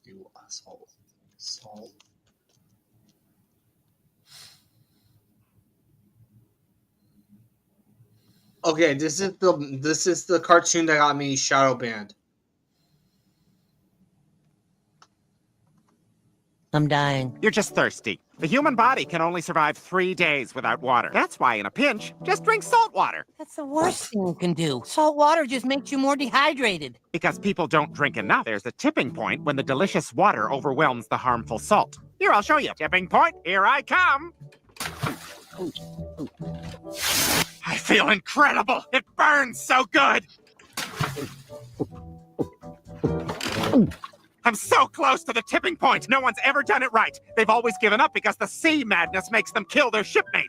You asshole. Salt. Okay, this is the cartoon that got me shadow banned. I'm dying. You're just thirsty. The human body can only survive 3 days without water. That's why, in a pinch, just drink salt water. That's the worst thing you can do. Salt water just makes you more dehydrated. Because people don't drink enough, there's a tipping point when the delicious water overwhelms the harmful salt. Here, I'll show you. Tipping point, here I come. I feel incredible. It burns so good. I'm so close to the tipping point. No one's ever done it right. They've always given up because the sea madness makes them kill their shipmate.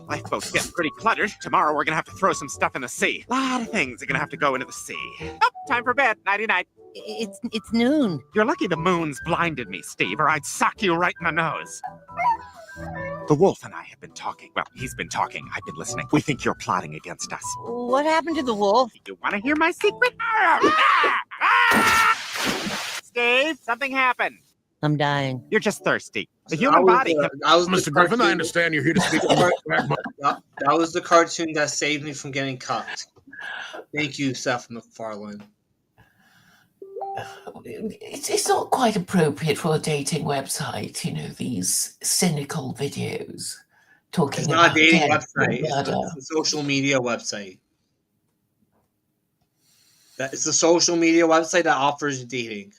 Lifeboat's getting pretty cluttered. Tomorrow we're gonna have to throw some stuff in the sea. A lot of things are gonna have to go into the sea. Oh, time for bed. Nighty-night. It's noon. You're lucky the moon's blinded me, Steve, or I'd sock you right in the nose. The wolf and I have been talking. Well, he's been talking. I've been listening. We think you're plotting against us. What happened to the wolf? You want to hear my secret? Steve, something happened. I'm dying. You're just thirsty. The human body. Mr. Griffin, I understand you're here to speak. That was the cartoon that saved me from getting cut. Thank you, Seth MacFarlane. It's not quite appropriate for a dating website, these cynical videos talking about. It's not a dating website. It's a social media website. It's a social media website that offers dating.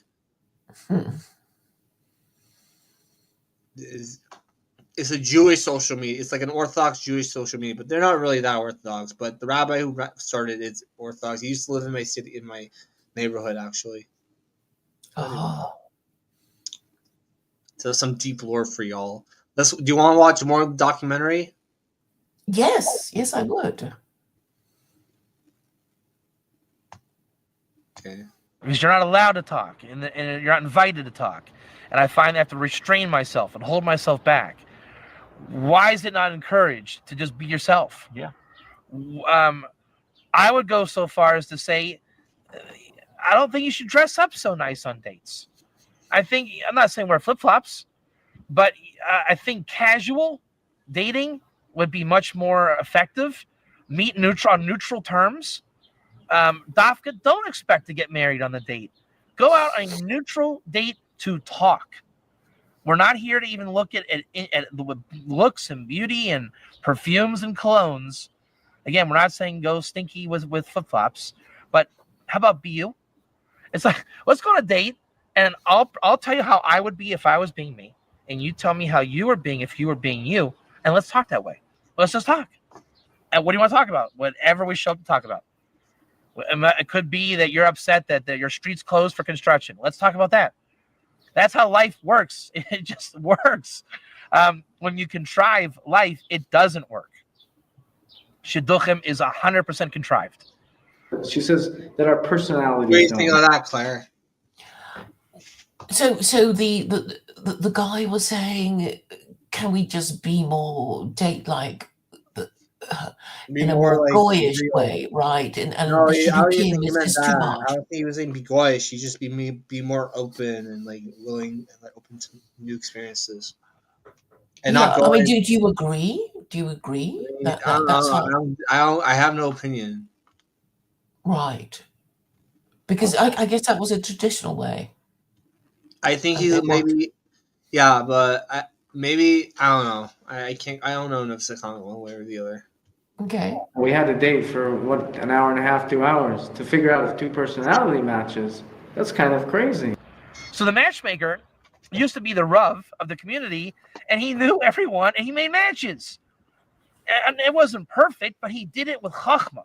it's a Jewish social media. It's like an Orthodox Jewish social media, but they're not really that Orthodox. But the rabbi who started it's Orthodox. He used to live in my city, in my neighborhood, actually. Oh, So some deep lore for y'all. Do you want to watch more documentary? yes, I would. Okay. Because you're not allowed to talk, and you're not invited to talk. And I find I have to restrain myself and hold myself back. Why is it not encouraged to just be yourself? Yeah. I would go so far as to say, I don't think you should dress up so nice on dates. I'm not saying wear flip-flops, but I think casual dating would be much more effective. Meet on neutral terms. Dafka, don't expect to get married on the date. Go out on a neutral date to talk. We're not here to even look at the looks and beauty and perfumes and colognes. Again, we're not saying go stinky with flip-flops, but how about be you? It's like, let's go on a date, and I'll tell you how I would be if I was being me, and you tell me how you were being if you were being you, and let's talk that way. Let's just talk. And what do you want to talk about? Whatever we show up to talk about. It could be that you're upset that your street's closed for construction. Let's talk about that. That's how life works. It just works. When you contrive life, it doesn't work. Shidduchim is 100% contrived. She says that our personalities. What do you think of that, Claire? So the guy was saying, can we just be more date-like, in a more goyish way, right? And no, I don't even Shidduchim think he meant is too that. much. I don't think he was saying be goyish. He just be more open and like willing and like open to new experiences. And not I mean, goyish. do you agree? Do you agree that I don't that's know. how? I have no opinion. Right. Because I guess that was a traditional way. I think And he's it worked. maybe, yeah, but maybe I don't know. I can't. I don't know enough to comment one way or the other. Okay. We had a date for what, an hour and a half, 2 hours to figure out if two personality matches. That's kind of crazy. So the matchmaker used to be the Rav of the community, and he knew everyone, and he made matches. And it wasn't perfect, but he did it with chachma.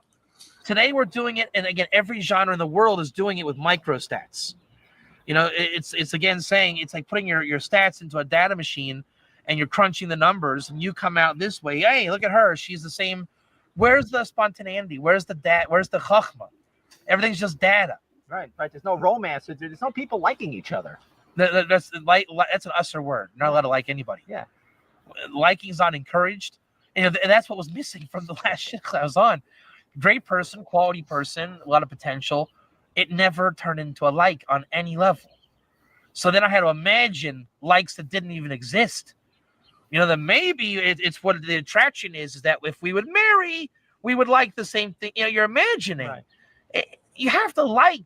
Today we're doing it, and again, every genre in the world is doing it with microstats. You know, it's again saying it's like putting your stats into a data machine, and you're crunching the numbers, and you come out this way. Hey, look at her; she's the same. Where's the spontaneity? Where's the chachma? Everything's just data. Right. There's no romance. There's no people liking each other. That's an usher word. You're not allowed to like anybody. Yeah. Liking's not encouraged. And that's what was missing from the last shit I was on. Great person, quality person, a lot of potential. It never turned into a like on any level. So then I had to imagine likes that didn't even exist. You know, that maybe it's what the attraction is that if we would marry, we would like the same thing. You know, you're imagining. Right. You have to like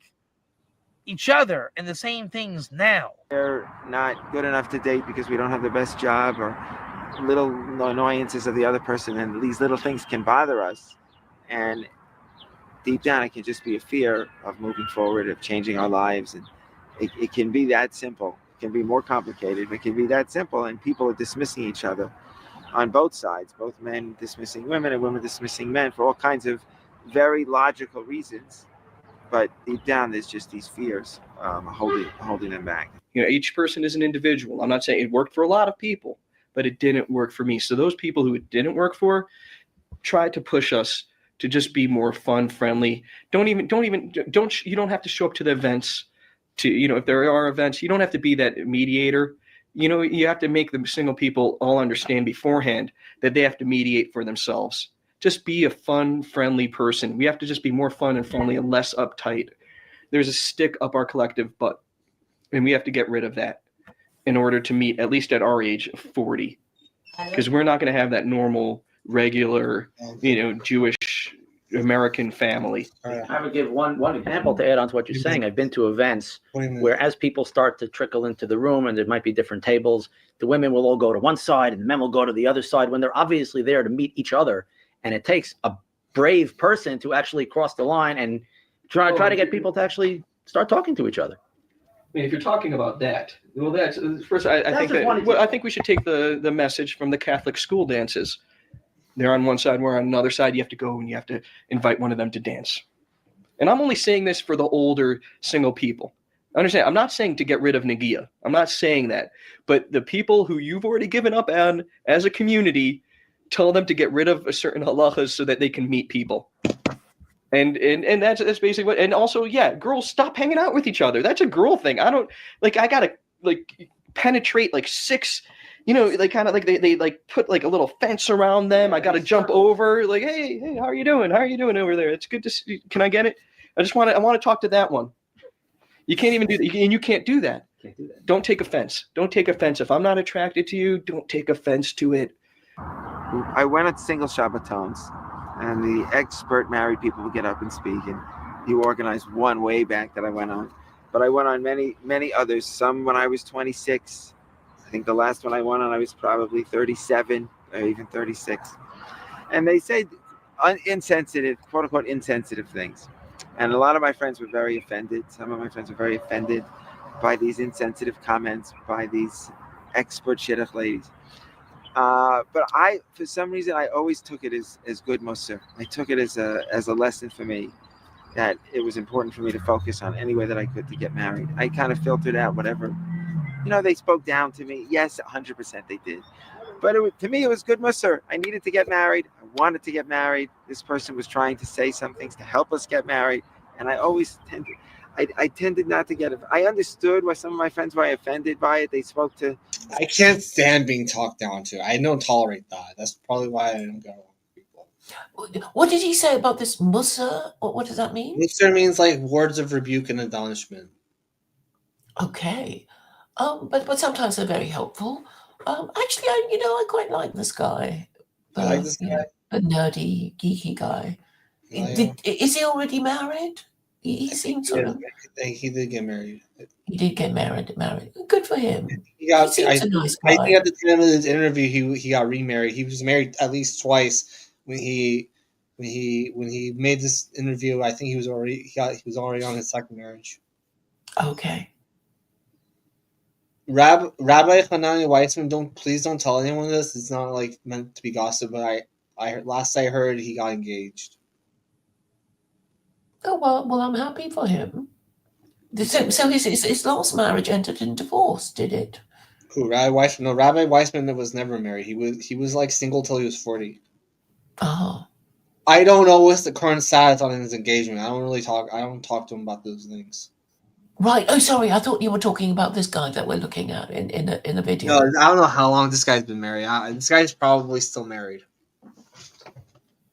each other and the same things now. They're not good enough to date because we don't have the best job or little annoyances of the other person, and these little things can bother us. And deep down, it can just be a fear of moving forward, of changing our lives. And it can be that simple. It can be more complicated, but it can be that simple. And people are dismissing each other on both sides, both men dismissing women and women dismissing men for all kinds of very logical reasons. But deep down, there's just these fears holding them back. You know, each person is an individual. I'm not saying it worked for a lot of people, but it didn't work for me. So those people who it didn't work for tried to push us to just be more fun, friendly. You don't have to show up to the events to, you know, if there are events, you don't have to be that mediator. You know, you have to make the single people all understand beforehand that they have to mediate for themselves. Just be a fun, friendly person. We have to just be more fun and friendly and less uptight. There's a stick up our collective butt, and we have to get rid of that in order to meet, at least at our age of 40. Because we're not going to have that normal, regular, you know, Jewish American family. I would give one example to add on to what you're saying. I've been to events where as people start to trickle into the room and there might be different tables, the women will all go to one side and the men will go to the other side when they're obviously there to meet each other. And it takes a brave person to actually cross the line and try to get people to actually start talking to each other. mean, if you're talking about that, well, that's first. I That's think just one that. Well, I example. think we should take the message from the Catholic school dances. They're on one side, we're on another side. You have to go and you have to invite one of them to dance. And I'm only saying this for the older single people. Understand? I'm not saying to get rid of Nagia. I'm not saying that. But the people who you've already given up on as a community, tell them to get rid of a certain halachas so that they can meet people. And that's basically what. And also, yeah, girls, stop hanging out with each other. That's a girl thing. I don't like. I gotta like penetrate like 6. You know, like kind of like they like put like a little fence around them. I gotta jump over. Like, hey, how are you doing? How are you doing over there? It's good to see. Can I get it? I want to talk to that one. You can't even do that, and you can't do that. Can't do that. Don't take offense. Don't take offense. If I'm not attracted to you, don't take offense to it. I went at single Shabbatons, and the expert married people would get up and speak, and he organized one way back that I went on. But I went on many others, some when I was 26. I think the last one I went on, I was probably 37 or even 36. And they say insensitive, quote unquote, insensitive things. And a lot of my friends were very offended. Some of my friends were very offended by these insensitive comments by these expert shidduch ladies. But I, for some reason, I always took it as good Musar. I took it as a lesson for me that it was important for me to focus on any way that I could to get married. I kind of filtered out whatever, they spoke down to me. Yes, 100% they did. But to me, it was good Musar. I needed to get married. I wanted to get married. This person was trying to say some things to help us get married. And I always I tended not to get it. I understood why some of my friends were offended by it. They spoke to. I can't stand being talked down to. I don't tolerate that. That's probably why I don't get along with people. What did he say about this Musa? What does that mean? Musa means like words of rebuke and admonishment. Okay. But sometimes they're very helpful. Actually, I quite like this guy. I like this guy? The nerdy, geeky guy. Oh, yeah. Is he already married? He seems sort of. He did get married. He did get married. Good for him. He seems a nice guy. I think at the time of his interview, he got remarried. He was married at least twice when he made this interview. I think he was already on his second marriage. Okay. Rabbi Hanani Weissman, please don't tell anyone this. It's not like meant to be gossip, but last I heard he got engaged. Oh well, I'm happy for him. So his last marriage ended in divorce, did it? Who, Rabbi Weissman? No, Rabbi Weissman was never married. He was like single till he was 40. Oh. I don't know what's the current status on his engagement. I don't talk to him about those things. Right. Oh, sorry. I thought you were talking about this guy that we're looking at in the video. No, I don't know how long this guy's been married. This guy's probably still married.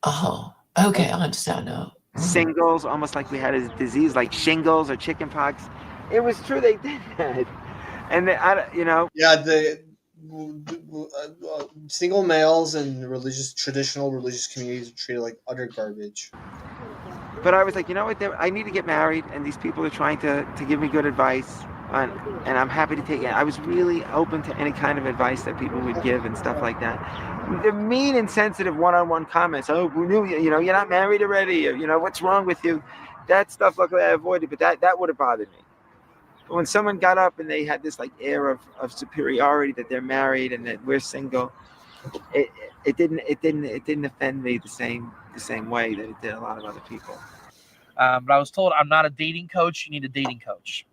Oh, okay. I understand now. Singles, almost like we had a disease like shingles or chickenpox. It was true they did that, and Yeah, the single males and traditional religious communities are treated like utter garbage. But I was like, you know what? I need to get married, and these people are trying to give me good advice, and I'm happy to take it. I was really open to any kind of advice that people would give and stuff like that. The mean, insensitive one-on-one comments. Oh, you're not married already. Or, what's wrong with you? That stuff, luckily, I avoided. But that would have bothered me. But when someone got up and they had this like air of superiority that they're married and that we're single, it didn't offend me the same way that it did a lot of other people. But I was told I'm not a dating coach. You need a dating coach.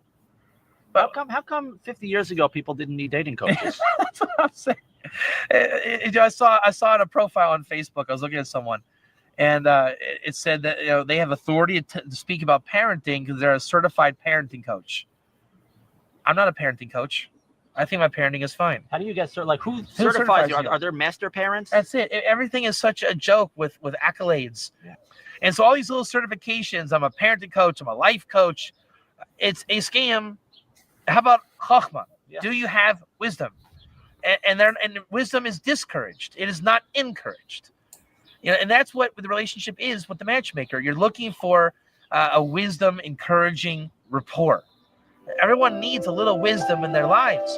But how come 50 years ago people didn't need dating coaches? That's what I'm saying. I saw in a profile on Facebook. I was looking at someone, and it said that they have authority to speak about parenting because they're a certified parenting coach. I'm not a parenting coach. I think my parenting is fine. How do you get who certifies you? Are there master parents? That's it. Everything is such a joke with accolades. Yeah. And so all these little certifications, I'm a parenting coach, I'm a life coach. It's a scam. How about Chachma? Yeah. Do you have wisdom? And wisdom is discouraged. It is not encouraged. And that's what the relationship is with the matchmaker. You're looking for a wisdom, encouraging rapport. Everyone needs a little wisdom in their lives.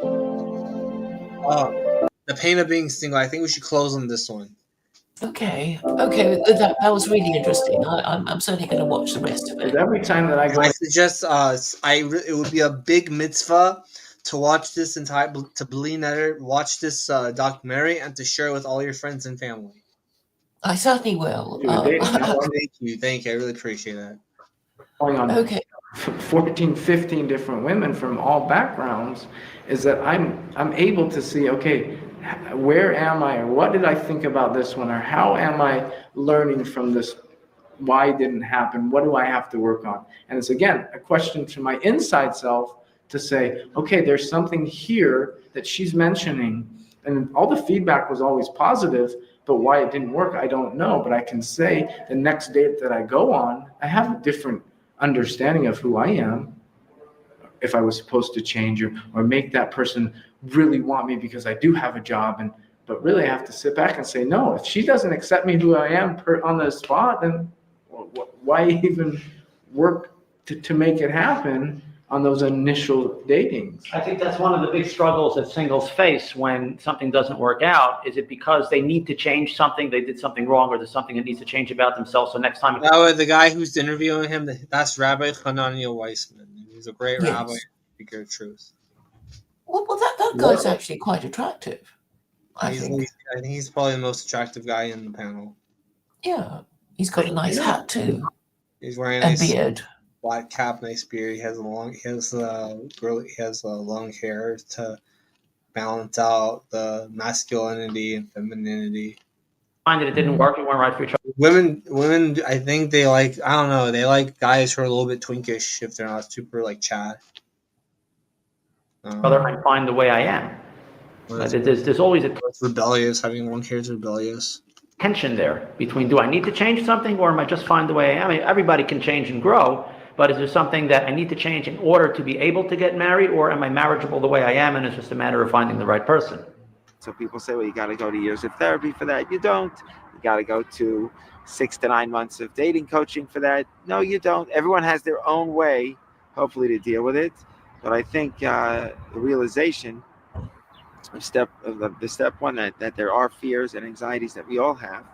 The pain of being single. I think we should close on this one. Okay. That was really interesting. I'm certainly going to watch the rest of it. Every time that I go, I suggest it would be a big mitzvah to watch this entire to believe that watch this documentary and to share it with all your friends and family. I certainly will. Thank you. I really appreciate that. going on Okay. 14, 15 different women from all backgrounds, is that I'm able to see, okay, where am I, or what did I think about this one, or how am I learning from this? Why didn't happen? What do I have to work on? And it's again a question to my inside self to say, okay, there's something here that she's mentioning, and all the feedback was always positive, but why it didn't work, I don't know. But I can say the next date that I go on, I have a different understanding of who I am, if I was supposed to change or make that person really want me because I do have a job. But really I have to sit back and say, no, if she doesn't accept me who I am on the spot, then why even work to make it happen on those initial datings? I think that's one of the big struggles that singles face when something doesn't work out. Is it because they need to change something, they did something wrong, or there's something that needs to change about themselves, so next time... The guy who's interviewing him, that's Rabbi Hananiah Weissman. He's a great rabbi, speaker of truth. Well, that guy's actually quite attractive, I think. I think he's probably the most attractive guy in the panel. Yeah, he's got a nice hat too. He's wearing a beard, black cap, nice beard. He has long hair to balance out the masculinity and femininity. Find that it didn't work, you weren't right for each other. Women, I think they like, I don't know, they like guys who are a little bit twinkish if they're not super like Chad. Brother, I find the way I am. There's always a rebellious. Having long hair is rebellious. Tension there between, do I need to change something, or am I just fine the way I am? I mean, everybody can change and grow, but is there something that I need to change in order to be able to get married, or am I marriageable the way I am and it's just a matter of finding the right person? So people say, well, you got to go to years of therapy for that. You don't. You got to go to 6 to 9 months of dating coaching for that. No, you don't. Everyone has their own way, hopefully, to deal with it. But I think the realization of step one, that there are fears and anxieties that we all have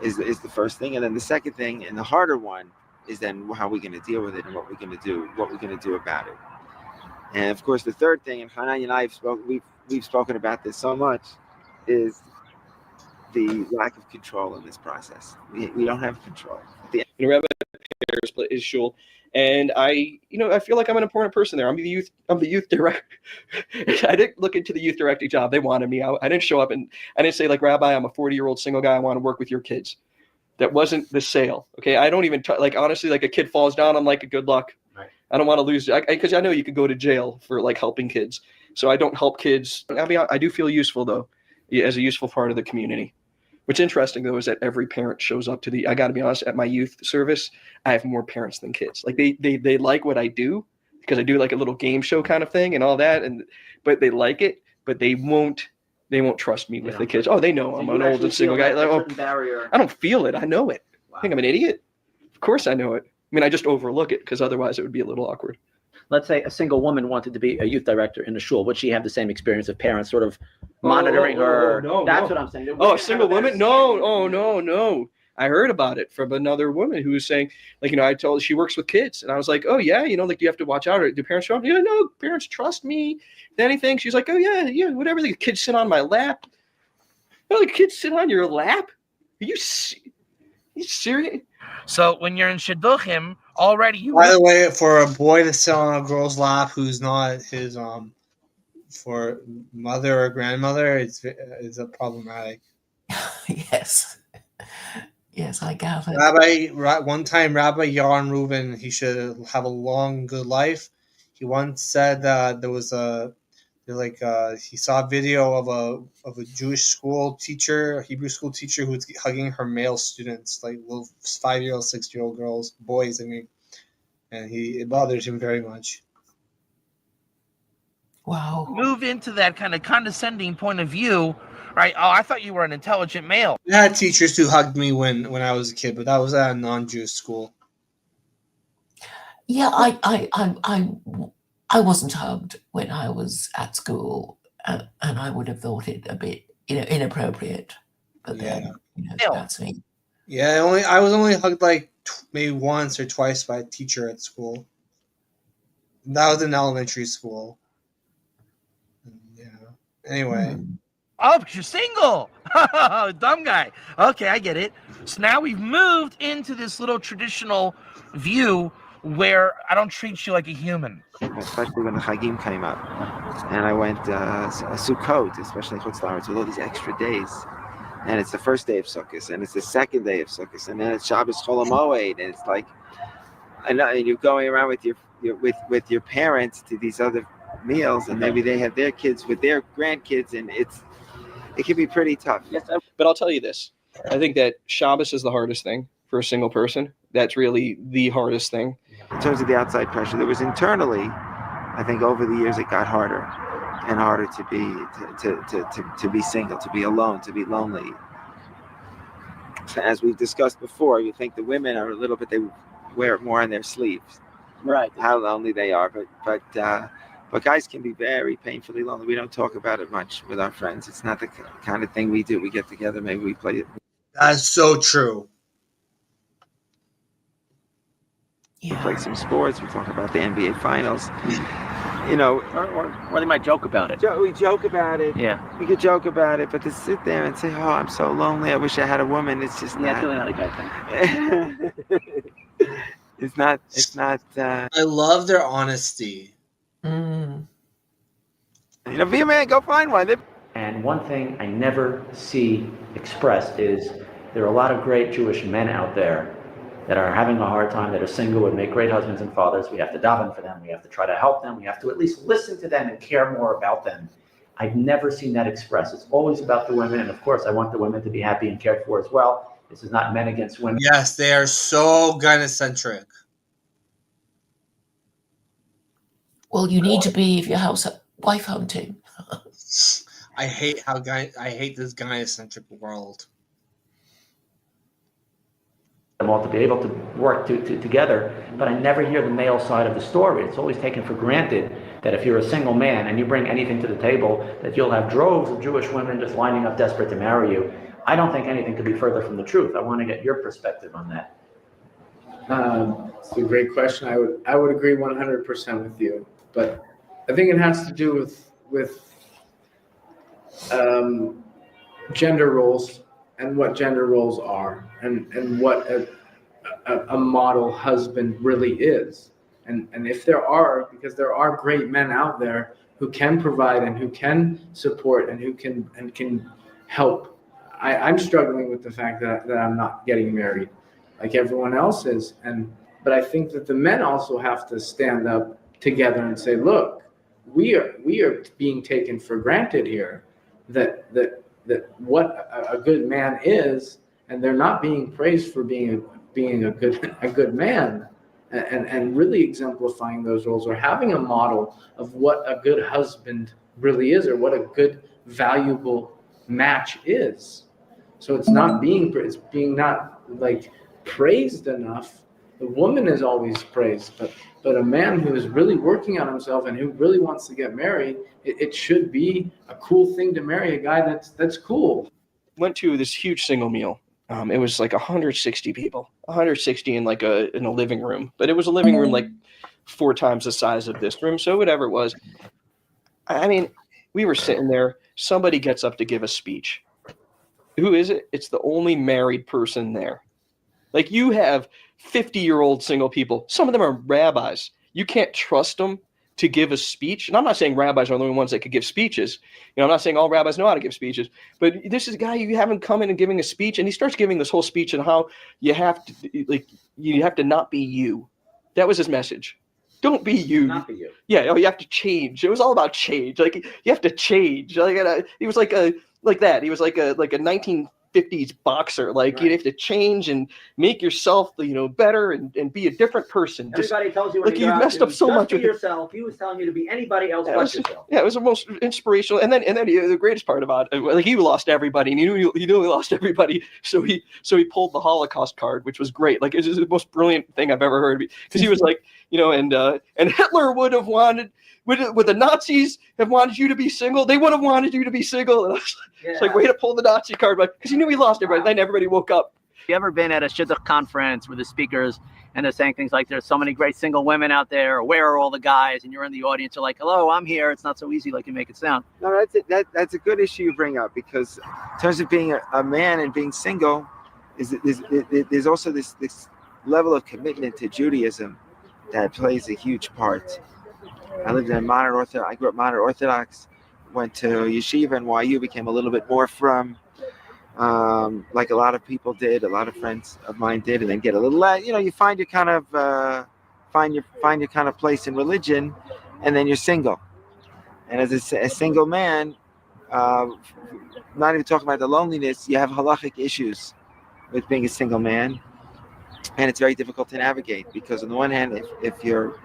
is the first thing. And then the second thing, and the harder one, is then how we're going to deal with it and what we're going to do about it. And of course, the third thing, and Hanan and I we've spoken about this so much, is the lack of control in this process. We don't have control. Rabbi is shul, and I feel like I'm an important person there. I'm the youth director. I didn't look into the youth directing job. They wanted me. I didn't show up, and I didn't say, like, Rabbi, I'm a 40-year-old single guy. I want to work with your kids. That wasn't the sale. Okay, I don't even like, honestly, like, a kid falls down, I'm like, good luck. Right. I don't want to lose, because I know you could go to jail for like helping kids. So I don't help kids. I mean, I do feel useful though, as a useful part of the community. What's interesting though is that every parent shows up to I got to be honest, at my youth service, I have more parents than kids. Like they like what I do, because I do like a little game show kind of thing and all that, but they like it, but they won't trust me with the kids. Oh, they know I'm an old and single guy. Like, I don't feel it. I know it. Wow. I think I'm an idiot. Of course I know it. I mean, I just overlook it because otherwise it would be a little awkward. Let's say a single woman wanted to be a youth director in the shul. Would she have the same experience of parents sort of monitoring her? No, That's what I'm saying. Oh, a single woman? No. Oh, no. I heard about it from another woman who was saying, like, I told her she works with kids. And I was like, oh, yeah, like, you have to watch out. Do parents show up? Yeah, no, parents trust me. Anything. She's like, oh, yeah, whatever. The kids sit on my lap. Oh, the kids sit on your lap? Are you serious? So when you're in shidduchim, already By the way, for a boy to sit on a girl's lap who's not his for mother or grandmother, it's a problematic. Yes, I gather. One time, Rabbi Yaron Reuben, he should have a long, good life. He once said there was he saw a video of a Jewish school teacher, a Hebrew school teacher, who was hugging her male students, like little 5-year-old, 6-year-old girls, boys. I mean, and it bothers him very much. Wow. Move into that kind of condescending point of view, right? Oh, I thought you were an intelligent male. I had teachers who hugged me when I was a kid, but that was at a non-Jewish school. Yeah, I wasn't hugged when I was at school, and I would have thought it a bit, inappropriate. But Yeah. then, Still. that's me. Yeah, I was only hugged like maybe once or twice by a teacher at school. That was in elementary school. Yeah. Anyway. Oh, because you're single. Dumb guy. Okay, I get it. So now we've moved into this little traditional view where I don't treat you like a human. Especially when the Chagim came up. And I went Sukkot, especially in Chutz La'aretz, with all these extra days. And it's the first day of Sukkot, and it's the second day of Sukkot, and then it's Shabbos Chol HaMoed, and it's like, and you're going around with with your parents to these other meals, and maybe they have their kids with their grandkids, and it can be pretty tough. But I'll tell you this: I think that Shabbos is the hardest thing for a single person. That's really the hardest thing. In terms of the outside pressure, there was internally, I think over the years it got harder and harder to be single, to be alone, to be lonely. As we've discussed before, you think the women are a little bit, they wear it more on their sleeves, Right. how lonely they are. But guys can be very painfully lonely. We don't talk about it much with our friends. It's not the kind of thing we do. We get together, maybe we play it. That's so true. We play some sports. We talk about the NBA Finals. You know, Or they might joke about it. we joke about it. Yeah. We could joke about it, but to sit there and say, "Oh, I'm so lonely. I wish I had a woman," it's just Yeah, it's really not a guy thing. It's not. It's not. I love their honesty. Mm. You know, be a man. Go find one. And one thing I never see expressed is there are a lot of great Jewish men out there that are having a hard time, that are single, would make great husbands and fathers. We have to daven for them. We have to try to help them. We have to at least listen to them and care more about them. I've never seen that expressed. It's always about the women. And of course, I want the women to be happy and cared for as well. This is not men against women. Yes, they are so gynocentric. Well, you need to be if you're wife hunting. I hate this gynocentric world. Them all to be able to work together, but I never hear the male side of the story. It's always taken for granted that if you're a single man and you bring anything to the table, that you'll have droves of Jewish women just lining up desperate to marry you. I don't think anything could be further from the truth. I want to get your perspective on that. It's a great question. I would agree 100% with you, but I think it has to do with gender roles and what gender roles are, and what a model husband really is. And if there are, because there are great men out there who can provide and who can support and who can help. I'm struggling with the fact that I'm not getting married like everyone else is. But I think that the men also have to stand up together and say, look, we are being taken for granted here, that what a good man is, and they're not being praised for being a good man, and really exemplifying those roles, or having a model of what a good husband really is, or what a good valuable match is. So it's being not like praised enough. The woman is always praised, but a man who is really working on himself and who really wants to get married, it should be a cool thing to marry a guy that's cool. Went to this huge single meal. It was like 160 people, 160 in a living room, but it was a living room like 4 times the size of this room. So whatever it was, I mean, we were sitting there. Somebody gets up to give a speech. Who is it? It's the only married person there. Like, you have 50-year-old single people. Some of them are rabbis. You can't trust them to give a speech. And I'm not saying rabbis are the only ones that could give speeches. You know, I'm not saying all rabbis know how to give speeches. But this is a guy, you have him come in and giving a speech, and he starts giving this whole speech on how you have to not be you. That was his message. Don't be you. Not be you. Yeah, you have to change. It was all about change. Like, you have to change. He was like that. He was like a 1950s boxer. Like, right. You have to change and make yourself, better and be a different person. Everybody tells you when you messed up so much with yourself. He was telling you to be anybody else but yourself. Yeah, it was the most inspirational. And then the greatest part about it, like, he lost everybody, and he knew he lost everybody. So he pulled the Holocaust card, which was great. Like, it was the most brilliant thing I've ever heard. Because he was like, and Hitler would have wanted. Would the Nazis have wanted you to be single? They would have wanted you to be single. And I was like, It's like, way to pull the Nazi card back. Because knew we lost everybody. Then everybody woke up. You ever been at a shidduch conference where the speakers and they're saying things like, there's so many great single women out there, or where are all the guys? And you're in the audience, you're like, hello, I'm here. It's not so easy like you make it sound. No, that's it. That's a good issue you bring up, because in terms of being a man and being single, there's also this level of commitment to Judaism that plays a huge part. I lived in a modern Orthodox. I grew up modern Orthodox. Went to yeshiva and YU, became a little bit more from, like a lot of people did, a lot of friends of mine did, and then get a little, you find your kind of find your kind of place in religion, and then you're single. And as a single man, not even talking about the loneliness, you have halachic issues with being a single man, and it's very difficult to navigate, because on the one hand, if you're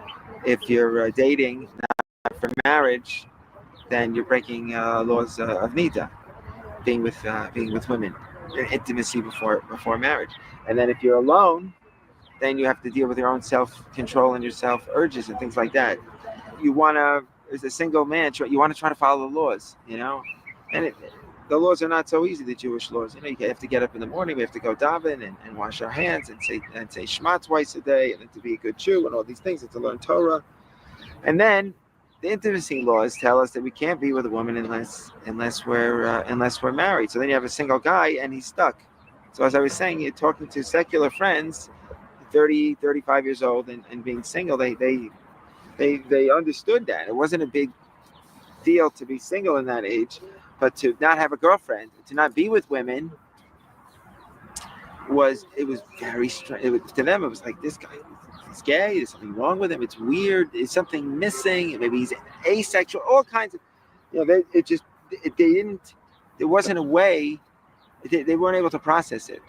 dating not for marriage, then you're breaking laws of nida, being with women, intimacy before marriage. And then if you're alone, then you have to deal with your own self-control and your self-urges and things like that. You want to, as a single man, you want to try to follow the laws, and the laws are not so easy, the Jewish laws. You have to get up in the morning, we have to go daven and wash our hands and say Shema twice a day, and then to be a good Jew and all these things, and to learn Torah. And then the intimacy laws tell us that we can't be with a woman unless we're married. So then you have a single guy and he's stuck. So as I was saying, you're talking to secular friends, 30, 35 years old, and being single, they understood that. It wasn't a big deal to be single in that age, but to not have a girlfriend, to not be with women, was very strange. To them, it was like, this guy, he's gay, there's something wrong with him, it's weird, there's something missing, maybe he's asexual, all kinds of, there wasn't a way, they weren't able to process it.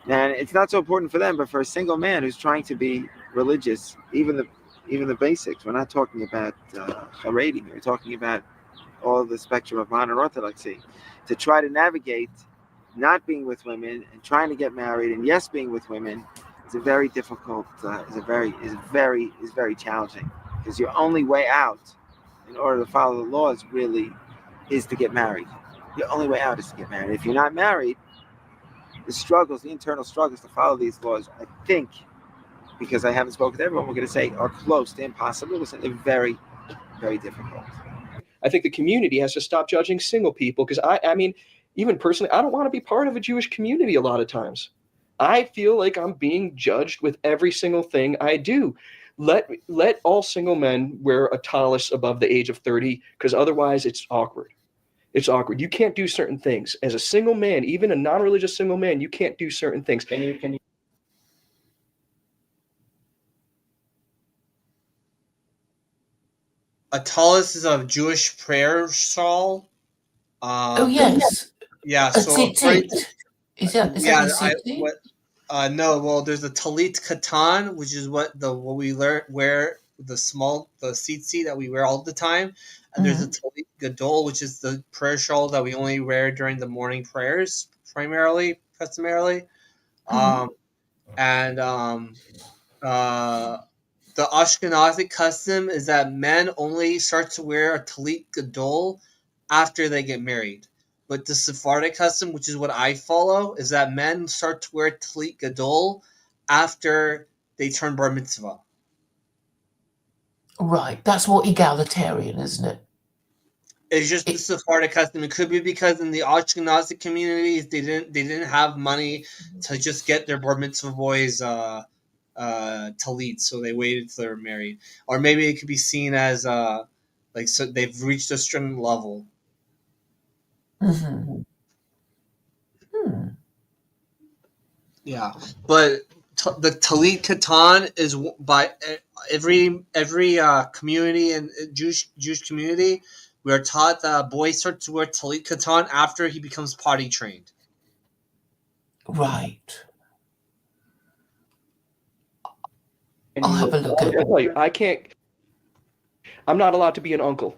And it's not so important for them, but for a single man who's trying to be religious, even the basics, we're not talking about Haredi, we're talking about all the spectrum of modern Orthodoxy, to try to navigate not being with women and trying to get married, and yes, being with women, is a very difficult, is very challenging, because your only way out, in order to follow the laws, really is to get married. Your only way out is to get married. If you're not married, the internal struggles to follow these laws, I think, because I haven't spoken to everyone, we're going to say are close to impossible. They're very, very difficult. I think the community has to stop judging single people, because I mean, even personally, I don't want to be part of a Jewish community a lot of times. I feel like I'm being judged with every single thing I do. Let all single men wear a tallis above the age of 30, because otherwise it's awkward. It's awkward. You can't do certain things. As a single man, even a non-religious single man, you can't do certain things. Can you? A tallis is a Jewish prayer shawl. Oh yes. Yeah. A So tzitzit. Is that a tzitzit? No. Well, there's a talit katan, which is what we wear, the tzitzit that we wear all the time, and there's a talit gadol, which is the prayer shawl that we only wear during the morning prayers, customarily. The Ashkenazi custom is that men only start to wear a talit gadol after they get married. But the Sephardic custom, which is what I follow, is that men start to wear talit gadol after they turn bar mitzvah. Right, that's more egalitarian, isn't it? It's just the Sephardic custom. It could be because in the Ashkenazi communities they didn't have money to just get their bar mitzvah boys talit, so they waited till they were married, or maybe it could be seen as so they've reached a certain level. Yeah, but the talit katan is by every community and Jewish community. We are taught that a boy starts to wear talit katan after he becomes potty trained. Right. I'll have a look at it. I'm not allowed to be an uncle.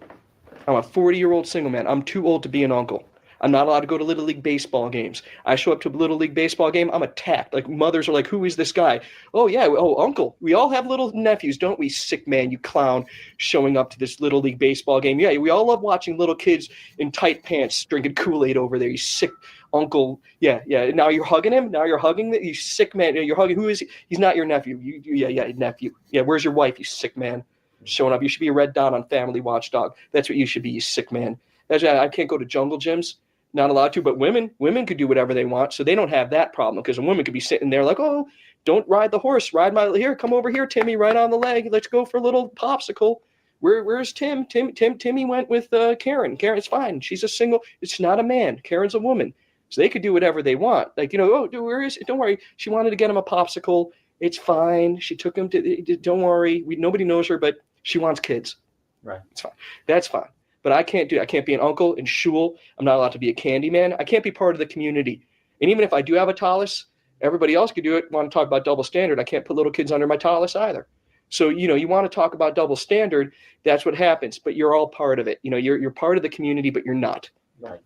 I'm a 40-year-old single man. I'm too old to be an uncle. I'm not allowed to go to Little League baseball games. I show up to a Little League baseball game, I'm attacked. Like, mothers are like, who is this guy? Oh, yeah, uncle. We all have little nephews, don't we, sick man, you clown, showing up to this Little League baseball game. Yeah, we all love watching little kids in tight pants drinking Kool-Aid over there, you sick uncle. Yeah, yeah. Now you're hugging him. Now you're hugging you sick man. You're hugging. Who is he? He's not your nephew. Yeah, nephew. Yeah, where's your wife? You sick man. Showing up. You should be a red dot on Family Watchdog. That's what you should be. You sick man. That's why I can't go to jungle gyms. Not allowed to. But women could do whatever they want, so they don't have that problem because a woman could be sitting there like, oh, don't ride the horse. Ride my here. Come over here, Timmy. Right on the leg. Let's go for a little popsicle. Where's Tim? Timmy went with Karen. Karen's fine. She's a single. It's not a man. Karen's a woman. So they could do whatever they want. Like, oh, where is it? Don't worry. She wanted to get him a popsicle. It's fine. She took him to, don't worry. Nobody knows her, but she wants kids. Right. It's fine. That's fine. But I can't do. I can't be an uncle in shul. I'm not allowed to be a candy man. I can't be part of the community. And even if I do have a tallis, everybody else could do it. Want to talk about double standard? I can't put little kids under my tallis either. So, you want to talk about double standard, that's what happens, but you're all part of it. You're part of the community, but you're not. Right.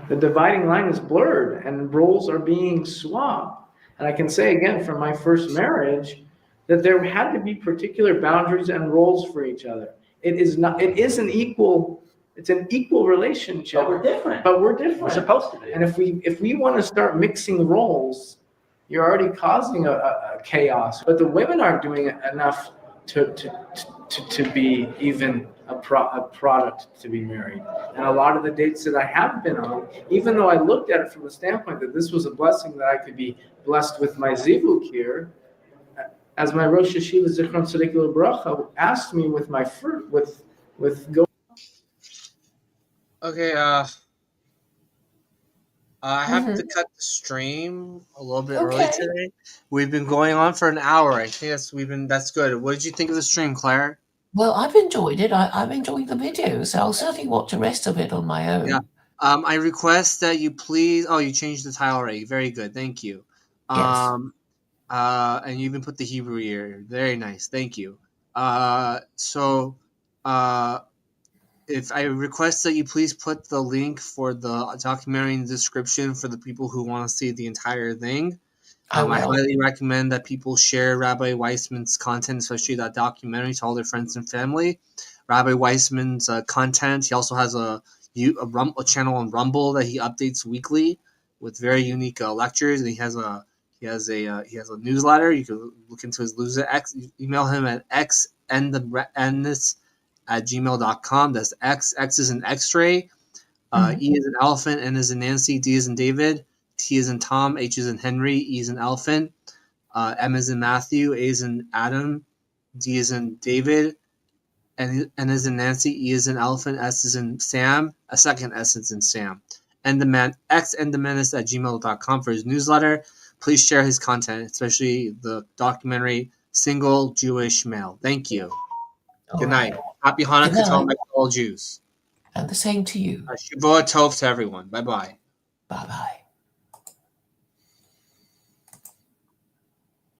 The dividing line is blurred and roles are being swapped. And I can say again from my first marriage that there had to be particular boundaries and roles for each other. It's an equal relationship. But we're different. We're supposed to be. And if we want to start mixing roles, you're already causing a chaos. But the women aren't doing enough to be even a product to be married. And a lot of the dates that I have been on, even though I looked at it from the standpoint that this was a blessing that I could be blessed with my zivuk here, as my Rosh Hashiva Zichron Tzaddik Bracha asked me with my fruit with go. Okay, I have to cut the stream a little bit early today. We've been going on for an hour. I think that's good. What did you think of the stream, Claire? Well, I've enjoyed it. I'm enjoying the video, so I'll certainly watch the rest of it on my own. Yeah. I request that you please. Oh, you changed the title already. Very good. Thank you. Yes. And you even put the Hebrew here. Very nice. Thank you. If I request that you please put the link for the documentary in the description for the people who want to see the entire thing. I highly recommend that people share Rabbi Weissman's content, especially that documentary, to all their friends and family. Rabbi Weissman's content. He also has a channel on Rumble that he updates weekly with very unique lectures, and he has a newsletter. You can look into his newsletter. Email him at xndthebradness@gmail.com. That's X is an X-ray, E is an elephant, N is in Nancy, D is in David, T is in Tom, H is in Henry, E is in elephant, M is in Matthew, A is in Adam, D is in David, N is in Nancy, E is in elephant, S is in Sam, a second S is in Sam. xndthemenace@gmail.com for his newsletter. Please share his content, especially the documentary Single Jewish Male. Thank you. Good night. Happy Hanukkah to all my fellow Jews. And the same to you. Shavua Tov to everyone. Bye-bye. Bye-bye.